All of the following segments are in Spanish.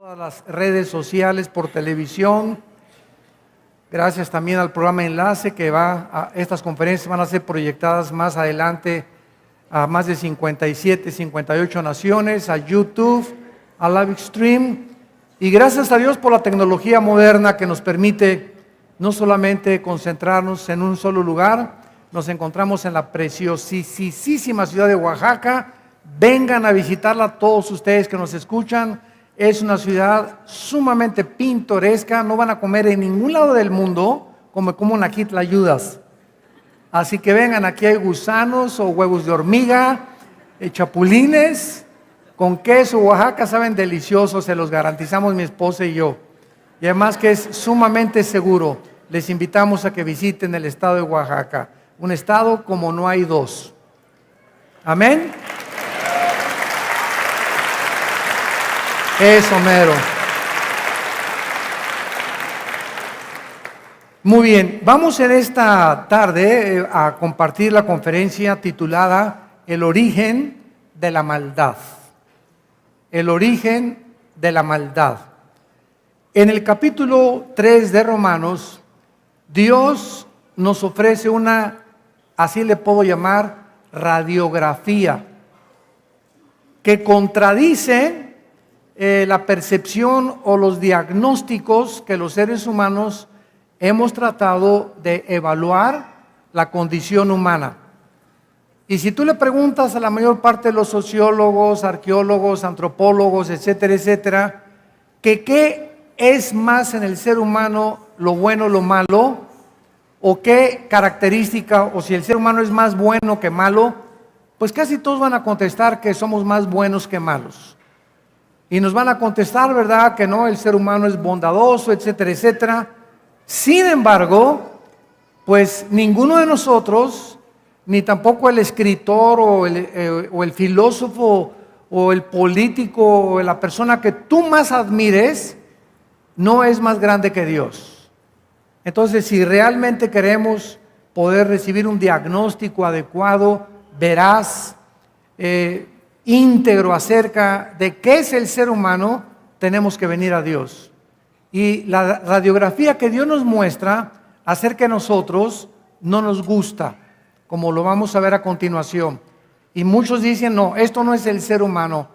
Todas las redes sociales, por televisión. Gracias también al programa Enlace que estas conferencias van a ser proyectadas más adelante a más de 57, 58 naciones, a YouTube, a Live Stream. Y gracias a Dios por la tecnología moderna que nos permite no solamente concentrarnos en un solo lugar. Nos encontramos en la preciosísima ciudad de Oaxaca. Vengan a visitarla todos ustedes que nos escuchan. Es una ciudad sumamente pintoresca. No van a comer en ningún lado del mundo como comen aquí tlayudas. Así que vengan, aquí hay gusanos o huevos de hormiga, chapulines, con queso. Oaxaca saben deliciosos, se los garantizamos mi esposa y yo. Y además que es sumamente seguro. Les invitamos a que visiten el estado de Oaxaca. Un estado como no hay dos. Amén. Eso mero. Muy bien, vamos en esta tarde a compartir la conferencia titulada El origen de la maldad. El origen de la maldad. En el capítulo 3 de Romanos, Dios nos ofrece una, así le puedo llamar, radiografía, que contradice la percepción o los diagnósticos que los seres humanos hemos tratado de evaluar la condición humana. Y si tú le preguntas a la mayor parte de los sociólogos, arqueólogos, antropólogos, etcétera, etcétera, que qué es más en el ser humano, lo bueno o lo malo, o qué característica, o si el ser humano es más bueno que malo, pues casi todos van a contestar que somos más buenos que malos. Y nos van a contestar, ¿verdad?, que no, el ser humano es bondadoso, etcétera, etcétera. Sin embargo, pues ninguno de nosotros, ni tampoco el escritor o el filósofo o el político o la persona que tú más admires, no es más grande que Dios. Entonces, si realmente queremos poder recibir un diagnóstico adecuado, veraz, íntegro acerca de qué es el ser humano, tenemos que venir a Dios. Y la radiografía que Dios nos muestra acerca de nosotros no nos gusta, como lo vamos a ver a continuación. Y muchos dicen, no, esto no es el ser humano.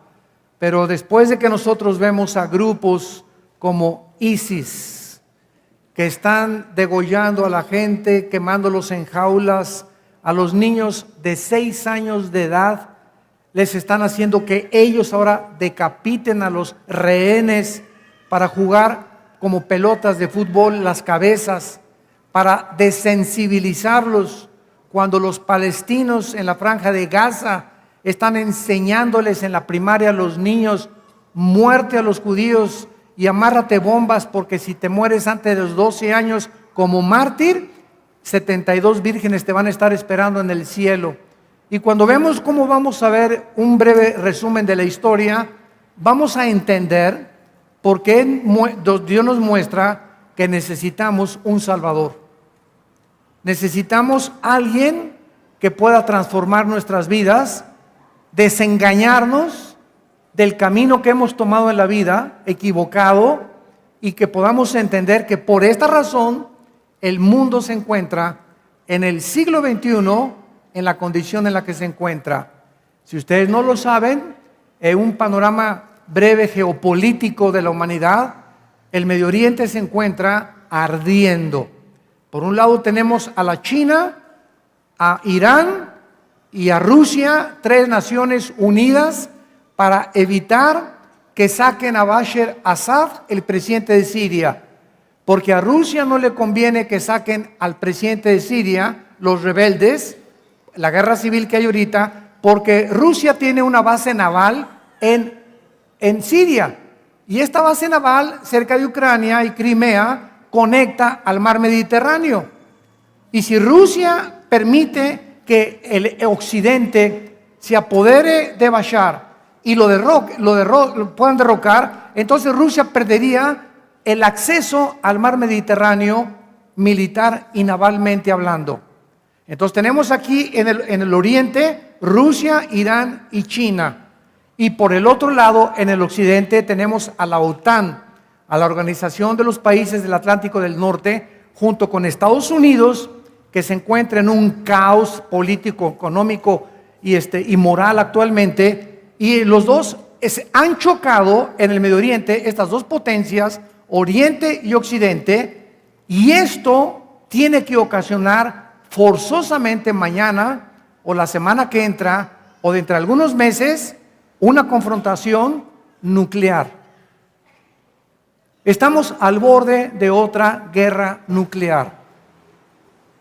Pero después de que nosotros vemos a grupos como ISIS, que están degollando a la gente, quemándolos en jaulas, a los niños de 6 años de edad, les están haciendo que ellos ahora decapiten a los rehenes para jugar como pelotas de fútbol las cabezas, para desensibilizarlos, cuando los palestinos en la franja de Gaza están enseñándoles en la primaria a los niños, muerte a los judíos y amárrate bombas, porque si te mueres antes de los 12 años como mártir, 72 vírgenes te van a estar esperando en el cielo. Y cuando vemos cómo vamos a ver un breve resumen de la historia, vamos a entender por qué Dios nos muestra que necesitamos un Salvador. Necesitamos alguien que pueda transformar nuestras vidas, desengañarnos del camino que hemos tomado en la vida, equivocado, y que podamos entender que por esta razón el mundo se encuentra en el siglo XXI en la condición en la que se encuentra. Si ustedes no lo saben, en un panorama breve geopolítico de la humanidad, el Medio Oriente se encuentra ardiendo. Por un lado tenemos a la China, a Irán y a Rusia, 3 naciones unidas para evitar que saquen a Bashar Assad, el presidente de Siria, porque a Rusia no le conviene que saquen al presidente de Siria, los rebeldes, la guerra civil que hay ahorita, porque Rusia tiene una base naval en Siria, y esta base naval cerca de Ucrania y Crimea conecta al mar Mediterráneo. Y si Rusia permite que el occidente se apodere de Bashar y lo puedan derrocar, entonces Rusia perdería el acceso al mar Mediterráneo militar y navalmente hablando. Entonces tenemos aquí en el oriente Rusia, Irán y China. Y por el otro lado, en el occidente, tenemos a la OTAN, a la Organización de los Países del Atlántico del Norte, junto con Estados Unidos, que se encuentra en un caos político, económico y moral actualmente. Y los dos han chocado en el Medio Oriente, estas dos potencias, Oriente y Occidente, y esto tiene que ocasionar forzosamente mañana o la semana que entra o dentro de algunos meses una confrontación nuclear. Estamos al borde de otra guerra nuclear,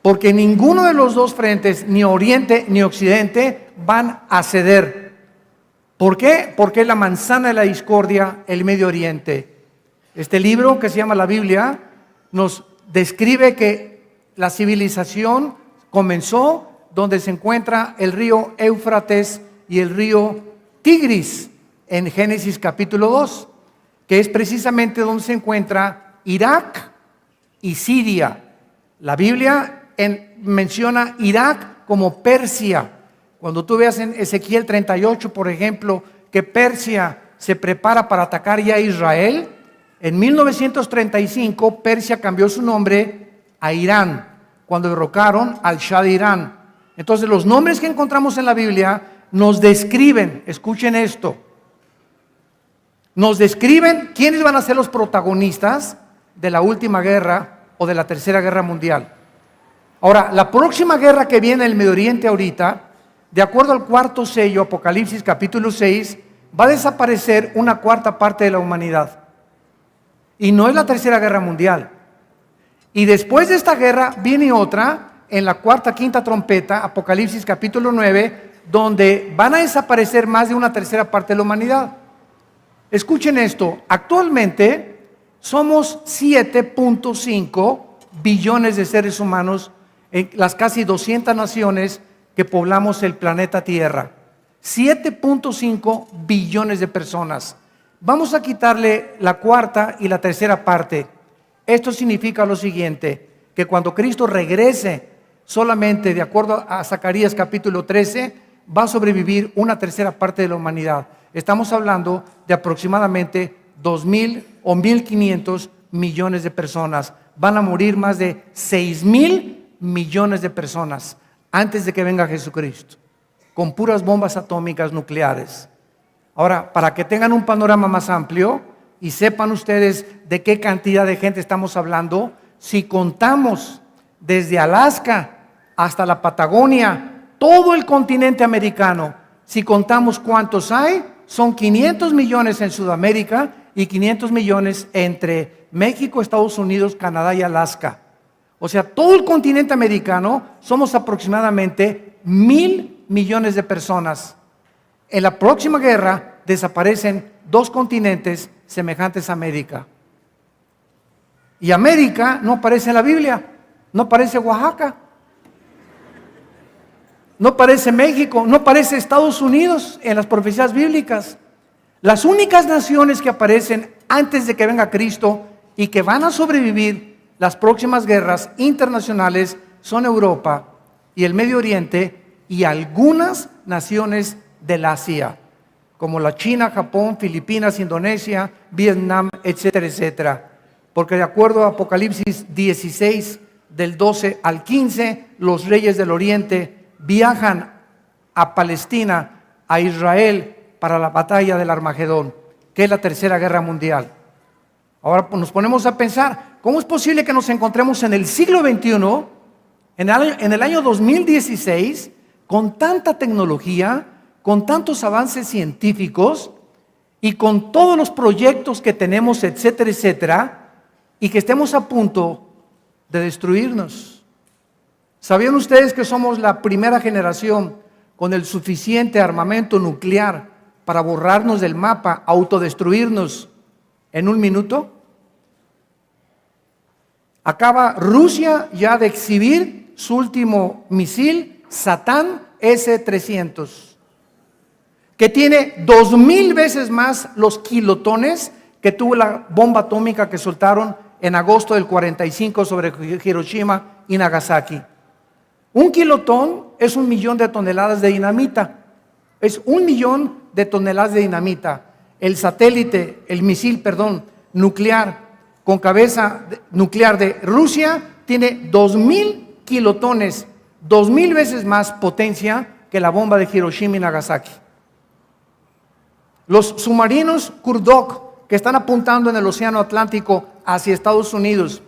porque ninguno de los dos frentes, ni Oriente ni Occidente, van a ceder. ¿Por qué? Porque es la manzana de la discordia, el Medio Oriente. Este libro que se llama la Biblia nos describe que la civilización comenzó donde se encuentra el río Éufrates y el río Tigris en Génesis capítulo 2, que es precisamente donde se encuentra Irak y Siria. La Biblia menciona Irak como Persia. Cuando tú veas en Ezequiel 38, por ejemplo, que Persia se prepara para atacar ya a Israel, en 1935 Persia cambió su nombre a Irán, cuando derrocaron al Shah de Irán. Entonces los nombres que encontramos en la Biblia nos describen, escuchen esto, nos describen quiénes van a ser los protagonistas de la última guerra o de la tercera guerra mundial. Ahora, la próxima guerra que viene en el Medio Oriente ahorita, de acuerdo al cuarto sello, Apocalipsis capítulo 6, va a desaparecer una cuarta parte de la humanidad. Y no es la tercera guerra mundial. Y después de esta guerra viene otra, en la cuarta, quinta trompeta, Apocalipsis capítulo 9, donde van a desaparecer más de una tercera parte de la humanidad. Escuchen esto, actualmente somos 7.5 billones de seres humanos en las casi 200 naciones que poblamos el planeta Tierra. 7.5 billones de personas. Vamos a quitarle la cuarta y la tercera parte. Esto significa lo siguiente, que cuando Cristo regrese, solamente de acuerdo a Zacarías capítulo 13, va a sobrevivir una tercera parte de la humanidad. Estamos hablando de aproximadamente 2.000 o 1.500 millones de personas. Van a morir más de 6.000 millones de personas antes de que venga Jesucristo, con puras bombas atómicas nucleares. Ahora, para que tengan un panorama más amplio y sepan ustedes de qué cantidad de gente estamos hablando, si contamos desde Alaska hasta la Patagonia, todo el continente americano, si contamos cuántos hay, son 500 millones en Sudamérica y 500 millones entre México, Estados Unidos, Canadá y Alaska. O sea, todo el continente americano somos aproximadamente 1.000 millones de personas. En la próxima guerra desaparecen 2 continentes semejantes a América. Y América no aparece en la Biblia, no aparece Oaxaca, no aparece México, no aparece Estados Unidos en las profecías bíblicas. Las únicas naciones que aparecen antes de que venga Cristo y que van a sobrevivir las próximas guerras internacionales son Europa y el Medio Oriente y algunas naciones del Asia, como la China, Japón, Filipinas, Indonesia, Vietnam, etcétera, etcétera. Porque de acuerdo a Apocalipsis 16, del 12 al 15, los reyes del Oriente viajan a Palestina, a Israel, para la batalla del Armagedón, que es la tercera guerra mundial. Ahora nos ponemos a pensar, ¿cómo es posible que nos encontremos en el siglo XXI, en el año 2016, con tanta tecnología, con tantos avances científicos y con todos los proyectos que tenemos, etcétera, etcétera, y que estemos a punto de destruirnos? ¿Sabían ustedes que somos la primera generación con el suficiente armamento nuclear para borrarnos del mapa, autodestruirnos en 1 minuto? Acaba Rusia ya de exhibir su último misil, Satán S-300, que tiene 2,000 veces más los kilotones que tuvo la bomba atómica que soltaron en agosto del 45 sobre Hiroshima y Nagasaki. 1 kilotón es 1 millón de toneladas de dinamita, es 1 millón de toneladas de dinamita. El satélite, el misil, nuclear con cabeza nuclear de Rusia tiene 2,000 kilotones, 2,000 veces más potencia que la bomba de Hiroshima y Nagasaki. Los submarinos Kursk que están apuntando en el océano Atlántico hacia Estados Unidos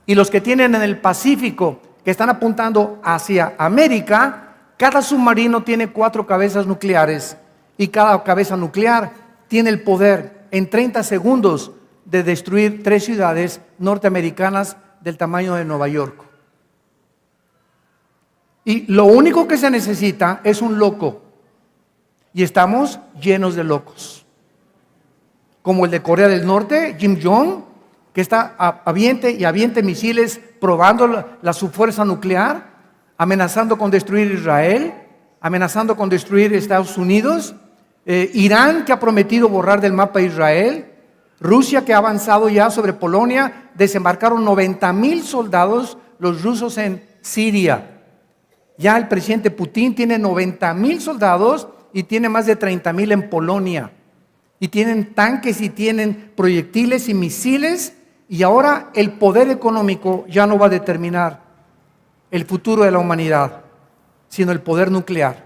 y los que tienen en el Pacífico que están apuntando hacia América, cada submarino tiene 4 cabezas nucleares y cada cabeza nuclear tiene el poder en 30 segundos de destruir 3 ciudades norteamericanas del tamaño de Nueva York. Y lo único que se necesita es un loco. Y estamos llenos de locos. Como el de Corea del Norte, Kim Jong, que está aviente misiles probando su fuerza nuclear, amenazando con destruir Israel, amenazando con destruir Estados Unidos, Irán, que ha prometido borrar del mapa a Israel, Rusia, que ha avanzado ya sobre Polonia, desembarcaron 90,000 soldados los rusos en Siria. Ya el presidente Putin tiene 90,000 soldados y tiene más de 30,000 en Polonia. Y tienen tanques y tienen proyectiles y misiles, y ahora el poder económico ya no va a determinar el futuro de la humanidad, sino el poder nuclear.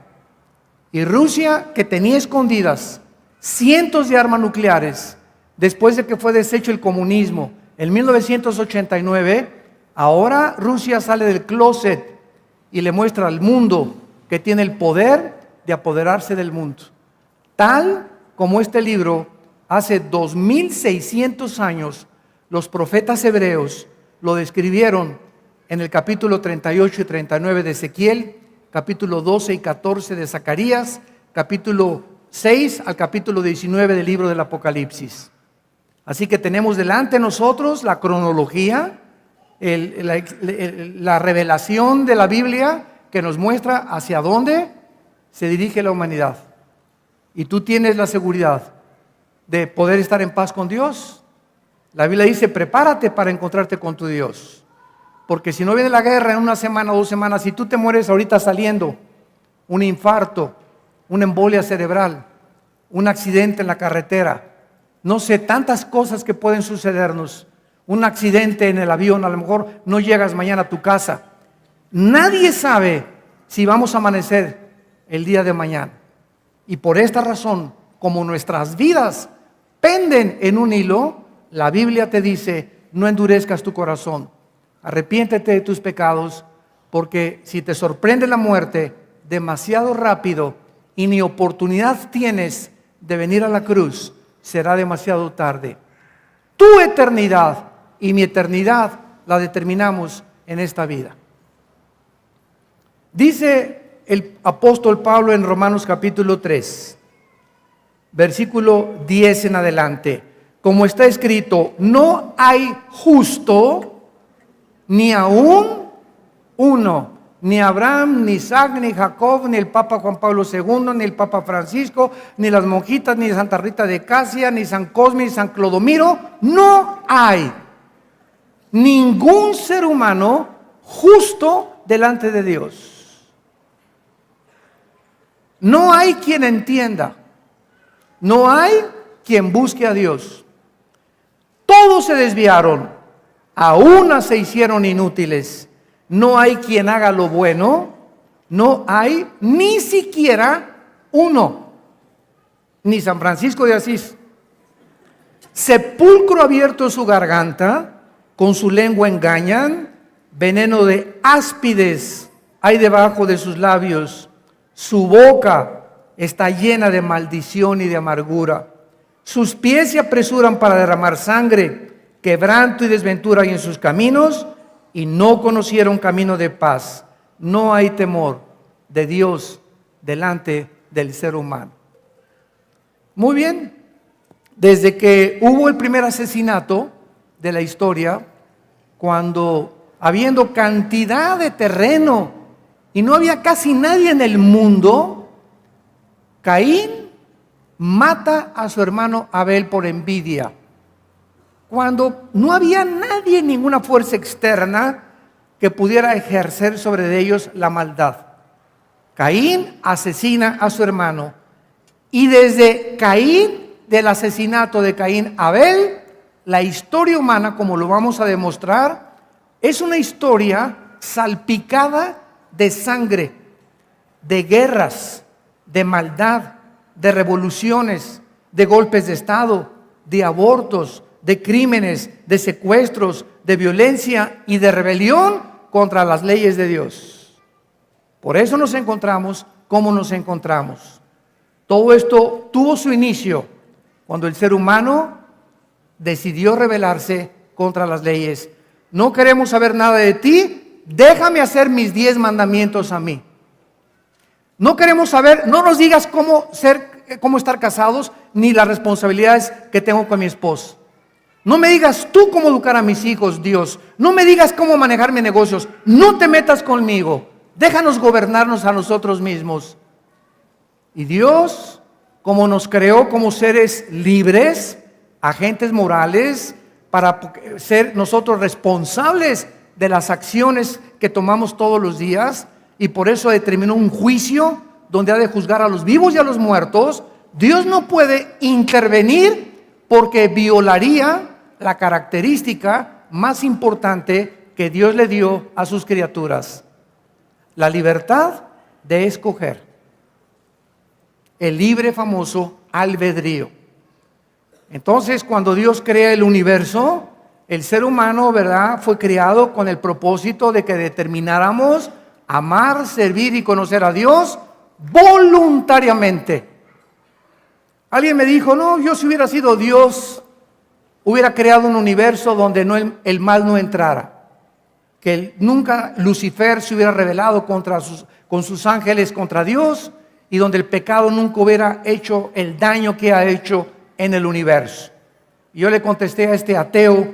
Y Rusia, que tenía escondidas cientos de armas nucleares, después de que fue deshecho el comunismo en 1989, ahora Rusia sale del closet y le muestra al mundo que tiene el poder de apoderarse del mundo. Tal como este libro, hace 2,600 años, los profetas hebreos lo describieron en el capítulo 38 y 39 de Ezequiel, capítulo 12 y 14 de Zacarías, capítulo 6 al capítulo 19 del libro del Apocalipsis. Así que tenemos delante de nosotros la cronología, la revelación de la Biblia que nos muestra hacia dónde se dirige la humanidad. Y tú tienes la seguridad de poder estar en paz con Dios. La Biblia dice, prepárate para encontrarte con tu Dios. Porque si no viene la guerra en 1 semana o 2 semanas, si tú te mueres ahorita saliendo, un infarto, una embolia cerebral, un accidente en la carretera, no sé, tantas cosas que pueden sucedernos. Un accidente en el avión, a lo mejor no llegas mañana a tu casa. Nadie sabe si vamos a amanecer el día de mañana. Y por esta razón, como nuestras vidas penden en un hilo, la Biblia te dice, no endurezcas tu corazón, arrepiéntete de tus pecados, porque si te sorprende la muerte demasiado rápido y ni oportunidad tienes de venir a la cruz, será demasiado tarde. Tu eternidad y mi eternidad la determinamos en esta vida. Dice el apóstol Pablo en Romanos capítulo 3, versículo 10 en adelante, como está escrito, no hay justo ni aún uno, ni Abraham, ni Isaac, ni Jacob, ni el Papa Juan Pablo II, ni el Papa Francisco, ni las monjitas, ni Santa Rita de Casia, ni San Cosme, ni San Clodomiro, no hay ningún ser humano justo delante de Dios. No hay quien entienda, no hay quien busque a Dios. Todos se desviaron, a una se hicieron inútiles. No hay quien haga lo bueno, no hay ni siquiera uno, ni San Francisco de Asís. Sepulcro abierto su garganta, con su lengua engañan, veneno de áspides hay debajo de sus labios. Su boca está llena de maldición y de amargura. Sus pies se apresuran para derramar sangre, quebranto y desventura hay en sus caminos, y no conocieron camino de paz. No hay temor de Dios delante del ser humano. Muy bien, desde que hubo el primer asesinato de la historia, cuando habiendo cantidad de terreno y no había casi nadie en el mundo, Caín mata a su hermano Abel por envidia. Cuando no había nadie, ninguna fuerza externa que pudiera ejercer sobre ellos la maldad. Caín asesina a su hermano Y desde Caín, del asesinato de Caín a Abel, la historia humana, como lo vamos a demostrar, es una historia salpicada de sangre, de guerras, de maldad, de revoluciones, de golpes de Estado, de abortos, de crímenes, de secuestros, de violencia y de rebelión contra las leyes de Dios. Por eso nos encontramos como nos encontramos. Todo esto tuvo su inicio cuando el ser humano decidió rebelarse contra las leyes. No queremos saber nada de ti, déjame hacer mis 10 mandamientos a mí. No queremos saber, no nos digas cómo estar casados, ni las responsabilidades que tengo con mi esposo. No me digas tú cómo educar a mis hijos, Dios. No me digas cómo manejar mis negocios. No te metas conmigo. Déjanos gobernarnos a nosotros mismos. Y Dios, como nos creó como seres libres, agentes morales, para ser nosotros responsables de las acciones que tomamos todos los días, y por eso determinó un juicio donde ha de juzgar a los vivos y a los muertos. Dios no puede intervenir porque violaría la característica más importante que Dios le dio a sus criaturas: la libertad de escoger, el libre famoso albedrío. Entonces, cuando Dios crea el universo, el ser humano, ¿verdad?, fue creado con el propósito de que determináramos amar, servir y conocer a Dios voluntariamente. Alguien me dijo, no, yo si hubiera sido Dios, hubiera creado un universo donde el mal no entrara, que nunca Lucifer se hubiera rebelado con sus ángeles contra Dios, y donde el pecado nunca hubiera hecho el daño que ha hecho en el universo. Y yo le contesté a este ateo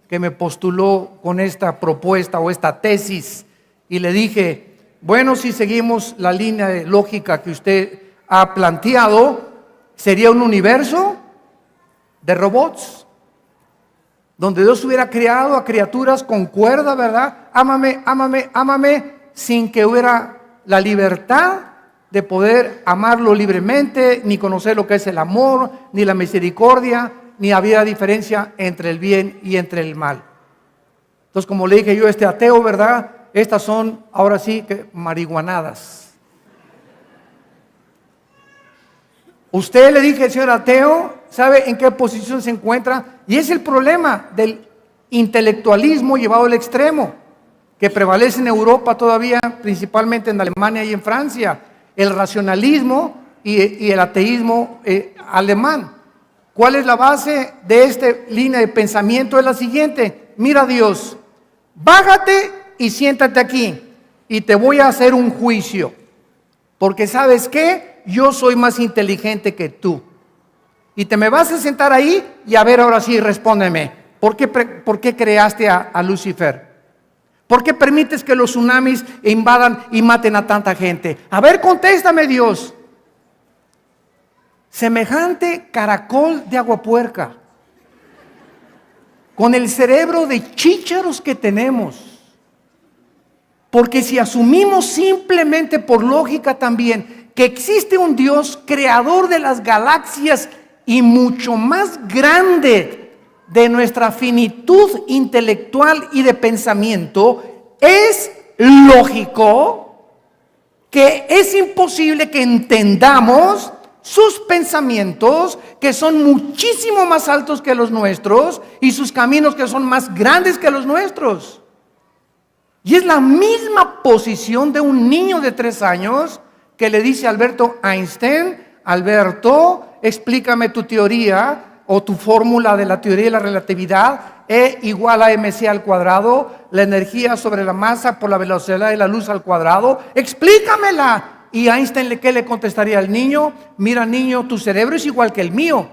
que me postuló con esta propuesta o esta tesis, y le dije, bueno, si seguimos la línea de lógica que usted ha planteado, sería un universo de robots, donde Dios hubiera creado a criaturas con cuerda, ¿verdad? Ámame, ámame, ámame, sin que hubiera la libertad de poder amarlo libremente, ni conocer lo que es el amor, ni la misericordia, ni había diferencia entre el bien y entre el mal. Entonces, como le dije yo a este ateo, ¿verdad?, estas son, ahora sí, que marihuanadas. Usted, le dije, señor ateo, ¿sabe en qué posición se encuentra? Y es el problema del intelectualismo llevado al extremo, que prevalece en Europa todavía, principalmente en Alemania y en Francia. El racionalismo y el ateísmo alemán. ¿Cuál es la base de esta línea de pensamiento? Es la siguiente: mira, Dios, bájate y siéntate aquí y te voy a hacer un juicio, porque ¿sabes qué? Yo soy más inteligente que tú, y te me vas a sentar ahí y a ver, ahora sí, respóndeme, ¿por qué creaste a Lucifer? ¿Por qué permites que los tsunamis invadan y maten a tanta gente? A ver, contéstame, Dios. Semejante caracol de agua puerca, con el cerebro de chícharos que tenemos. Porque si asumimos simplemente por lógica también que existe un Dios creador de las galaxias y mucho más grande de nuestra finitud intelectual y de pensamiento, es lógico que es imposible que entendamos sus pensamientos, que son muchísimo más altos que los nuestros, y sus caminos, que son más grandes que los nuestros. Y es la misma posición de un niño de 3 años que le dice a Alberto Einstein: Alberto, explícame tu teoría o tu fórmula de la teoría de la relatividad, E igual a mc al cuadrado, la energía sobre la masa por la velocidad de la luz al cuadrado, explícamela. Y Einstein, ¿qué le contestaría al niño? Mira, niño, tu cerebro es igual que el mío,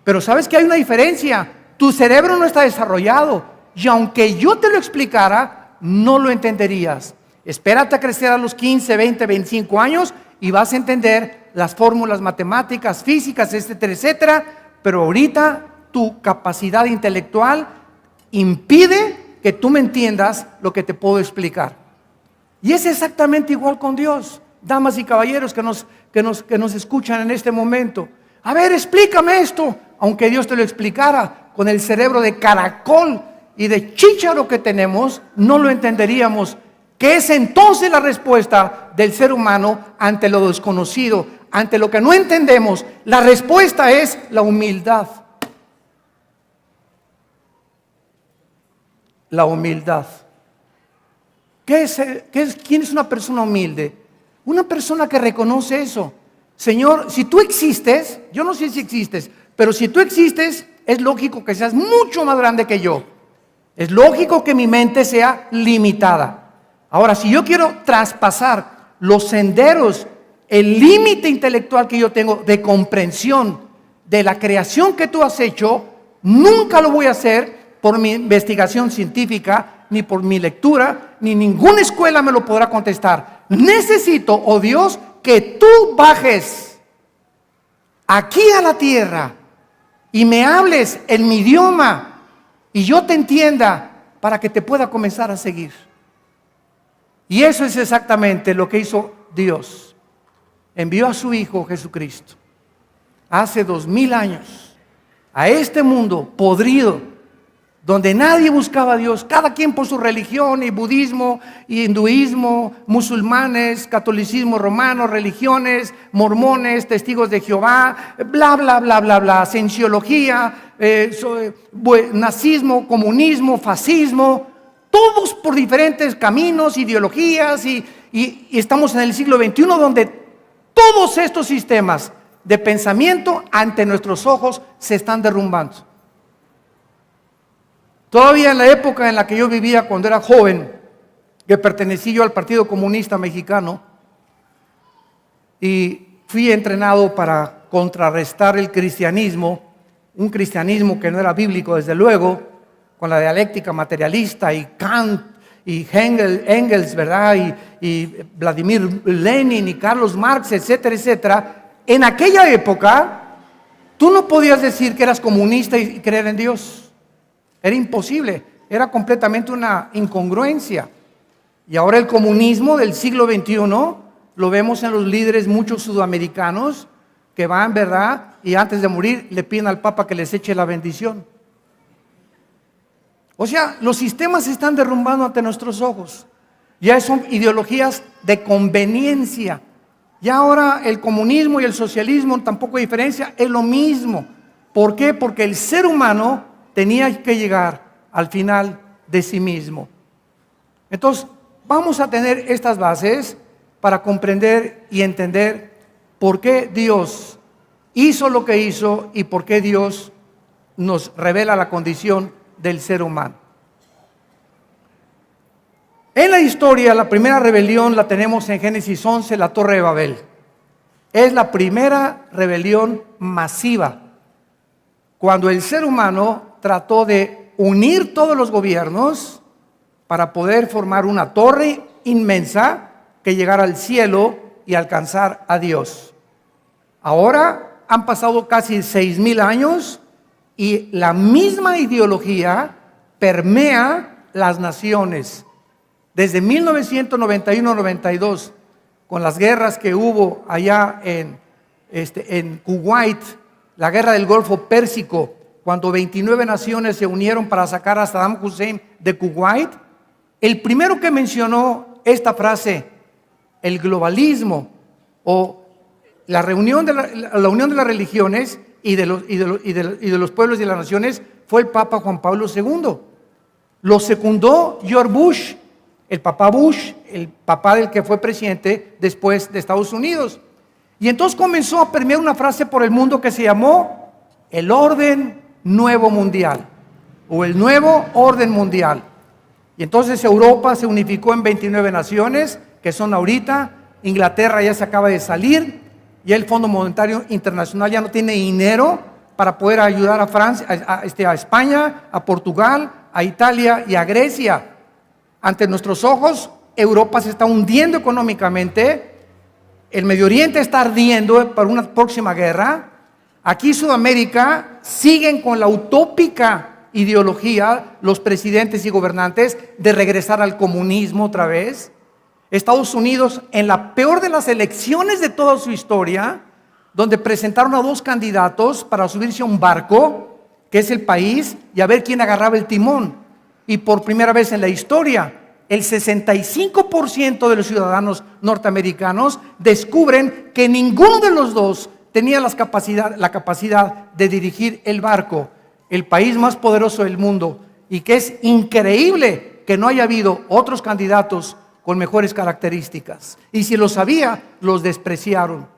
pero ¿sabes que hay una diferencia? Tu cerebro no está desarrollado, y aunque yo te lo explicara, no lo entenderías. Espérate a crecer a los 15, 20, 25 años y vas a entender las fórmulas matemáticas, físicas, etcétera, etcétera. Pero ahorita tu capacidad intelectual impide que tú me entiendas lo que te puedo explicar. Y es exactamente igual con Dios. Damas y caballeros que nos que nos escuchan en este momento. A ver, explícame esto. Aunque Dios te lo explicara, con el cerebro de caracol y de chícharo que tenemos, no lo entenderíamos. ¿Qué es entonces la respuesta del ser humano ante lo desconocido, ante lo que no entendemos? La respuesta es la humildad. La humildad. ¿Quién es una persona humilde? Una persona que reconoce eso. Señor, si tú existes, yo no sé si existes, pero si tú existes, es lógico que seas mucho más grande que yo. Es lógico que mi mente sea limitada. Ahora, si yo quiero traspasar los senderos, el límite intelectual que yo tengo de comprensión de la creación que tú has hecho, nunca lo voy a hacer por mi investigación científica, ni por mi lectura, ni ninguna escuela me lo podrá contestar. Necesito, oh Dios, que tú bajes aquí a la tierra y me hables en mi idioma y yo te entienda para que te pueda comenzar a seguir. Y eso es exactamente lo que hizo Dios. Envió a su Hijo Jesucristo hace 2000 años a este mundo podrido, donde nadie buscaba a Dios, cada quien por su religión, y budismo, y hinduismo, musulmanes, catolicismo romano, religiones, mormones, testigos de Jehová, bla, bla, bla, bla, bla, cienciología, nazismo, comunismo, fascismo, todos por diferentes caminos, ideologías, y estamos en el siglo XXI donde todos estos sistemas de pensamiento ante nuestros ojos se están derrumbando. Todavía en la época en la que yo vivía cuando era joven, que pertenecí yo al Partido Comunista Mexicano y fui entrenado para contrarrestar el cristianismo, un cristianismo que no era bíblico desde luego, con la dialéctica materialista y Kant y Engels, ¿verdad? Y Vladimir Lenin y Carlos Marx, etcétera, etcétera. En aquella época, tú no podías decir que eras comunista y creer en Dios. Era imposible, era completamente una incongruencia. Y ahora el comunismo del siglo XXI lo vemos en los líderes muchos sudamericanos que van, ¿verdad? Y antes de morir le piden al Papa que les eche la bendición. O sea, los sistemas se están derrumbando ante nuestros ojos. Ya son ideologías de conveniencia. Ya ahora el comunismo y el socialismo, tampoco hay diferencia, es lo mismo. ¿Por qué? Porque el ser humano tenía que llegar al final de sí mismo. Entonces, vamos a tener estas bases para comprender y entender por qué Dios hizo lo que hizo y por qué Dios nos revela la condición del ser humano. En la historia, la primera rebelión la tenemos en Génesis 11, la Torre de Babel. Es la primera rebelión masiva, cuando el ser humano trató de unir todos los gobiernos para poder formar una torre inmensa que llegara al cielo y alcanzar a Dios. Ahora han pasado casi 6000 años y la misma ideología permea las naciones. Desde 1991-92, con las guerras que hubo allá en Kuwait, la guerra del Golfo Pérsico, cuando 29 naciones se unieron para sacar a Saddam Hussein de Kuwait, el primero que mencionó esta frase, el globalismo o la unión de las religiones y de los pueblos y de las naciones, fue el Papa Juan Pablo II. Lo secundó George Bush, el Papa Bush, el papá del que fue presidente después de Estados Unidos. Y entonces comenzó a permear una frase por el mundo que se llamó el orden nuevo mundial o el nuevo orden mundial. Y entonces Europa se unificó en 29 naciones que son ahorita. Inglaterra ya se acaba de salir, ya el Fondo Monetario Internacional ya no tiene dinero para poder ayudar a Francia, a España, a Portugal, a Italia y a Grecia. Ante nuestros ojos, Europa se está hundiendo económicamente, el Medio Oriente está ardiendo para una próxima guerra. Aquí Sudamérica siguen con la utópica ideología los presidentes y gobernantes de regresar al comunismo otra vez. Estados Unidos, en la peor de las elecciones de toda su historia, donde presentaron a dos candidatos para subirse a un barco, que es el país, y a ver quién agarraba el timón. Y por primera vez en la historia, el 65% de los ciudadanos norteamericanos descubren que ninguno de los dos tenía la capacidad de dirigir el barco, el país más poderoso del mundo, y que es increíble que no haya habido otros candidatos con mejores características. Y si los había, los despreciaron.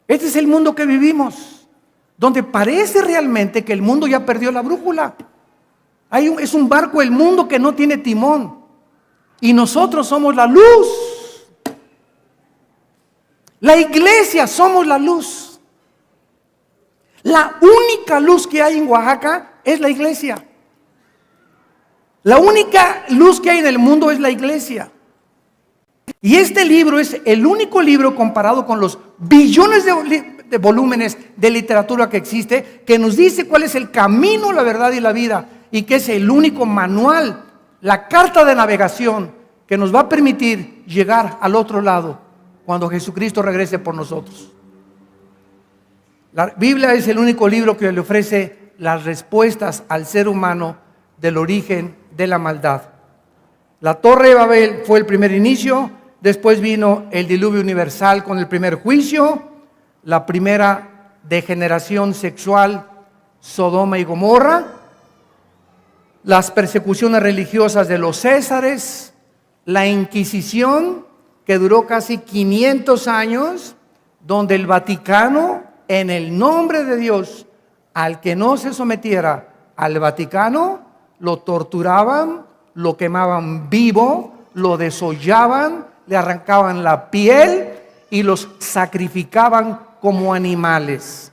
Este es el mundo que vivimos, donde parece realmente que el mundo ya perdió la brújula. Es un barco el mundo que no tiene timón. Y nosotros somos la luz. La iglesia somos la luz. La única luz que hay en Oaxaca es la iglesia. La única luz que hay en el mundo es la iglesia. Y este libro es el único libro, comparado con los billones de volúmenes de literatura que existe, que nos dice cuál es el camino, la verdad y la vida, y que es el único manual, la carta de navegación que nos va a permitir llegar al otro lado cuando Jesucristo regrese por nosotros. La Biblia es el único libro que le ofrece las respuestas al ser humano del origen de la maldad. La Torre de Babel fue el primer inicio, después vino el diluvio universal con el primer juicio, la primera degeneración sexual, Sodoma y Gomorra, las persecuciones religiosas de los césares, la Inquisición, que duró casi 500 años, donde el Vaticano, en el nombre de Dios, al que no se sometiera al Vaticano, lo torturaban, lo quemaban vivo, lo desollaban, le arrancaban la piel y los sacrificaban como animales.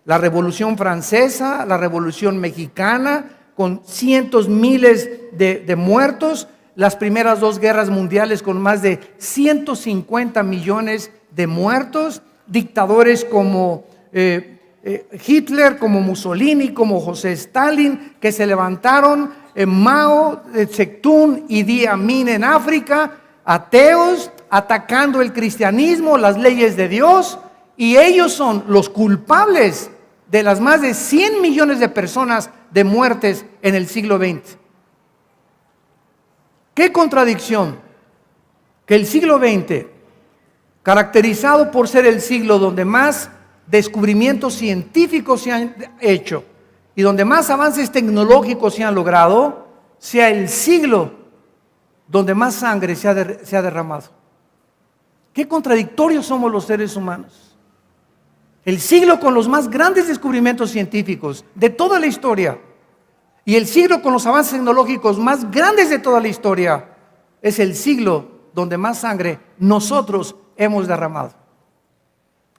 La Revolución Francesa, la Revolución Mexicana, con cientos, miles de muertos, las primeras dos guerras mundiales con más de 150 millones de muertos, dictadores como Hitler, como Mussolini, como José Stalin, que se levantaron, Mao Zedong y Idi Amin en África, ateos, atacando el cristianismo, las leyes de Dios, y ellos son los culpables de las más de 100 millones de personas de muertes en el siglo XX. ¡Qué contradicción! Que el siglo XX, caracterizado por ser el siglo donde más descubrimientos científicos se han hecho y donde más avances tecnológicos se han logrado, sea el siglo donde más sangre se ha derramado. Qué contradictorios somos los seres humanos. El siglo con los más grandes descubrimientos científicos de toda la historia y el siglo con los avances tecnológicos más grandes de toda la historia es el siglo donde más sangre nosotros hemos derramado.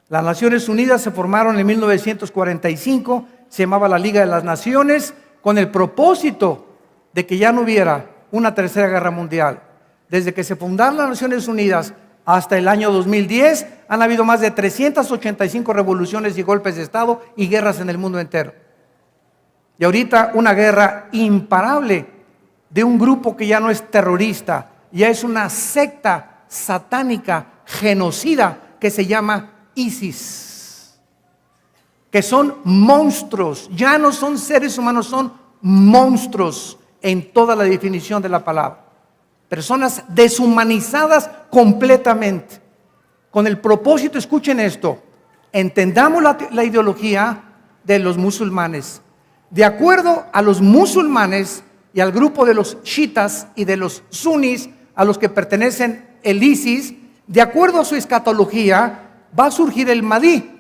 Las Naciones Unidas se formaron en 1945, se llamaba la Liga de las Naciones, con el propósito de que ya no hubiera una tercera guerra mundial. Desde que se fundaron las Naciones Unidas hasta el año 2010, han habido más de 385 revoluciones y golpes de Estado y guerras en el mundo entero. Y ahorita una guerra imparable de un grupo que ya no es terrorista, ya es una secta satánica, genocida, que se llama ISIS, que son monstruos, ya no son seres humanos, son monstruos en toda la definición de la palabra. Personas deshumanizadas completamente, con el propósito, escuchen esto, entendamos la ideología de los musulmanes. De acuerdo a los musulmanes y al grupo de los chiitas y de los sunnis a los que pertenecen el ISIS, de acuerdo a su escatología, va a surgir el Mahdi,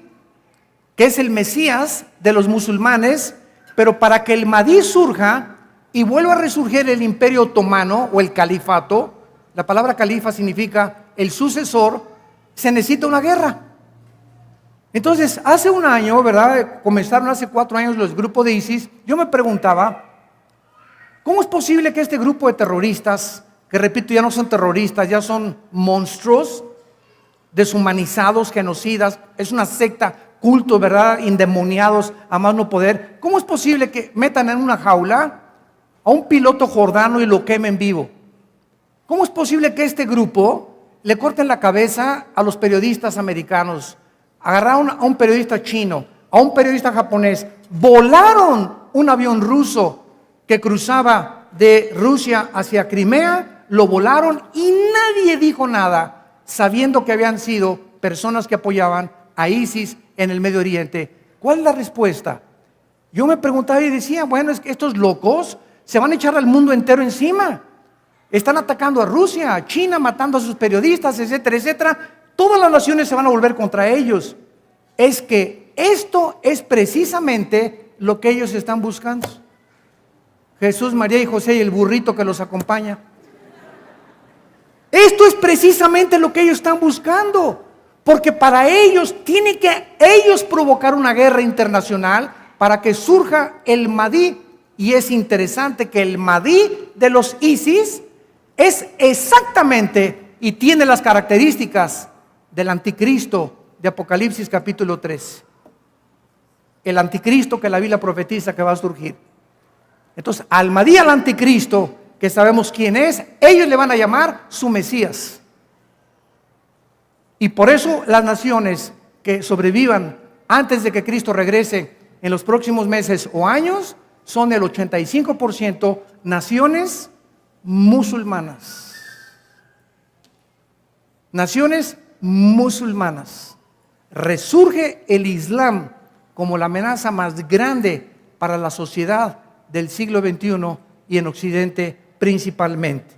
que es el Mesías de los musulmanes, pero para que el Mahdi surja y vuelva a resurgir el Imperio Otomano o el Califato, la palabra califa significa el sucesor, se necesita una guerra. Entonces, hace un año, ¿verdad? Comenzaron hace 4 años los grupos de ISIS. Yo me preguntaba, ¿cómo es posible que este grupo de terroristas, que repito, ya no son terroristas, ya son monstruos, deshumanizados, genocidas, es una secta, culto, ¿verdad? Endemoniados a más no poder. ¿Cómo es posible que metan en una jaula a un piloto jordano y lo quemen vivo? ¿Cómo es posible que este grupo le corten la cabeza a los periodistas americanos? Agarraron a un periodista chino, a un periodista japonés, volaron un avión ruso que cruzaba de Rusia hacia Crimea, lo volaron y nadie dijo nada, sabiendo que habían sido personas que apoyaban a ISIS en el Medio Oriente. ¿Cuál es la respuesta? Yo me preguntaba y decía, bueno, es que estos locos se van a echar al mundo entero encima. Están atacando a Rusia, a China, matando a sus periodistas, etcétera, etcétera. Todas las naciones se van a volver contra ellos. Es que esto es precisamente lo que ellos están buscando. Jesús, María y José y el burrito que los acompaña. Esto es precisamente lo que ellos están buscando. Porque para ellos tienen que ellos provocar una guerra internacional para que surja el Mahdi. Y es interesante que el Mahdi de los ISIS es exactamente y tiene las características del anticristo de Apocalipsis capítulo 3. El anticristo que la Biblia profetiza que va a surgir. Entonces, al Mahdi, al anticristo, que sabemos quién es, ellos le van a llamar su Mesías. Y por eso las naciones que sobrevivan antes de que Cristo regrese en los próximos meses o años son el 85% naciones musulmanas. Naciones musulmanas. Resurge el Islam como la amenaza más grande para la sociedad del siglo XXI y en Occidente principalmente.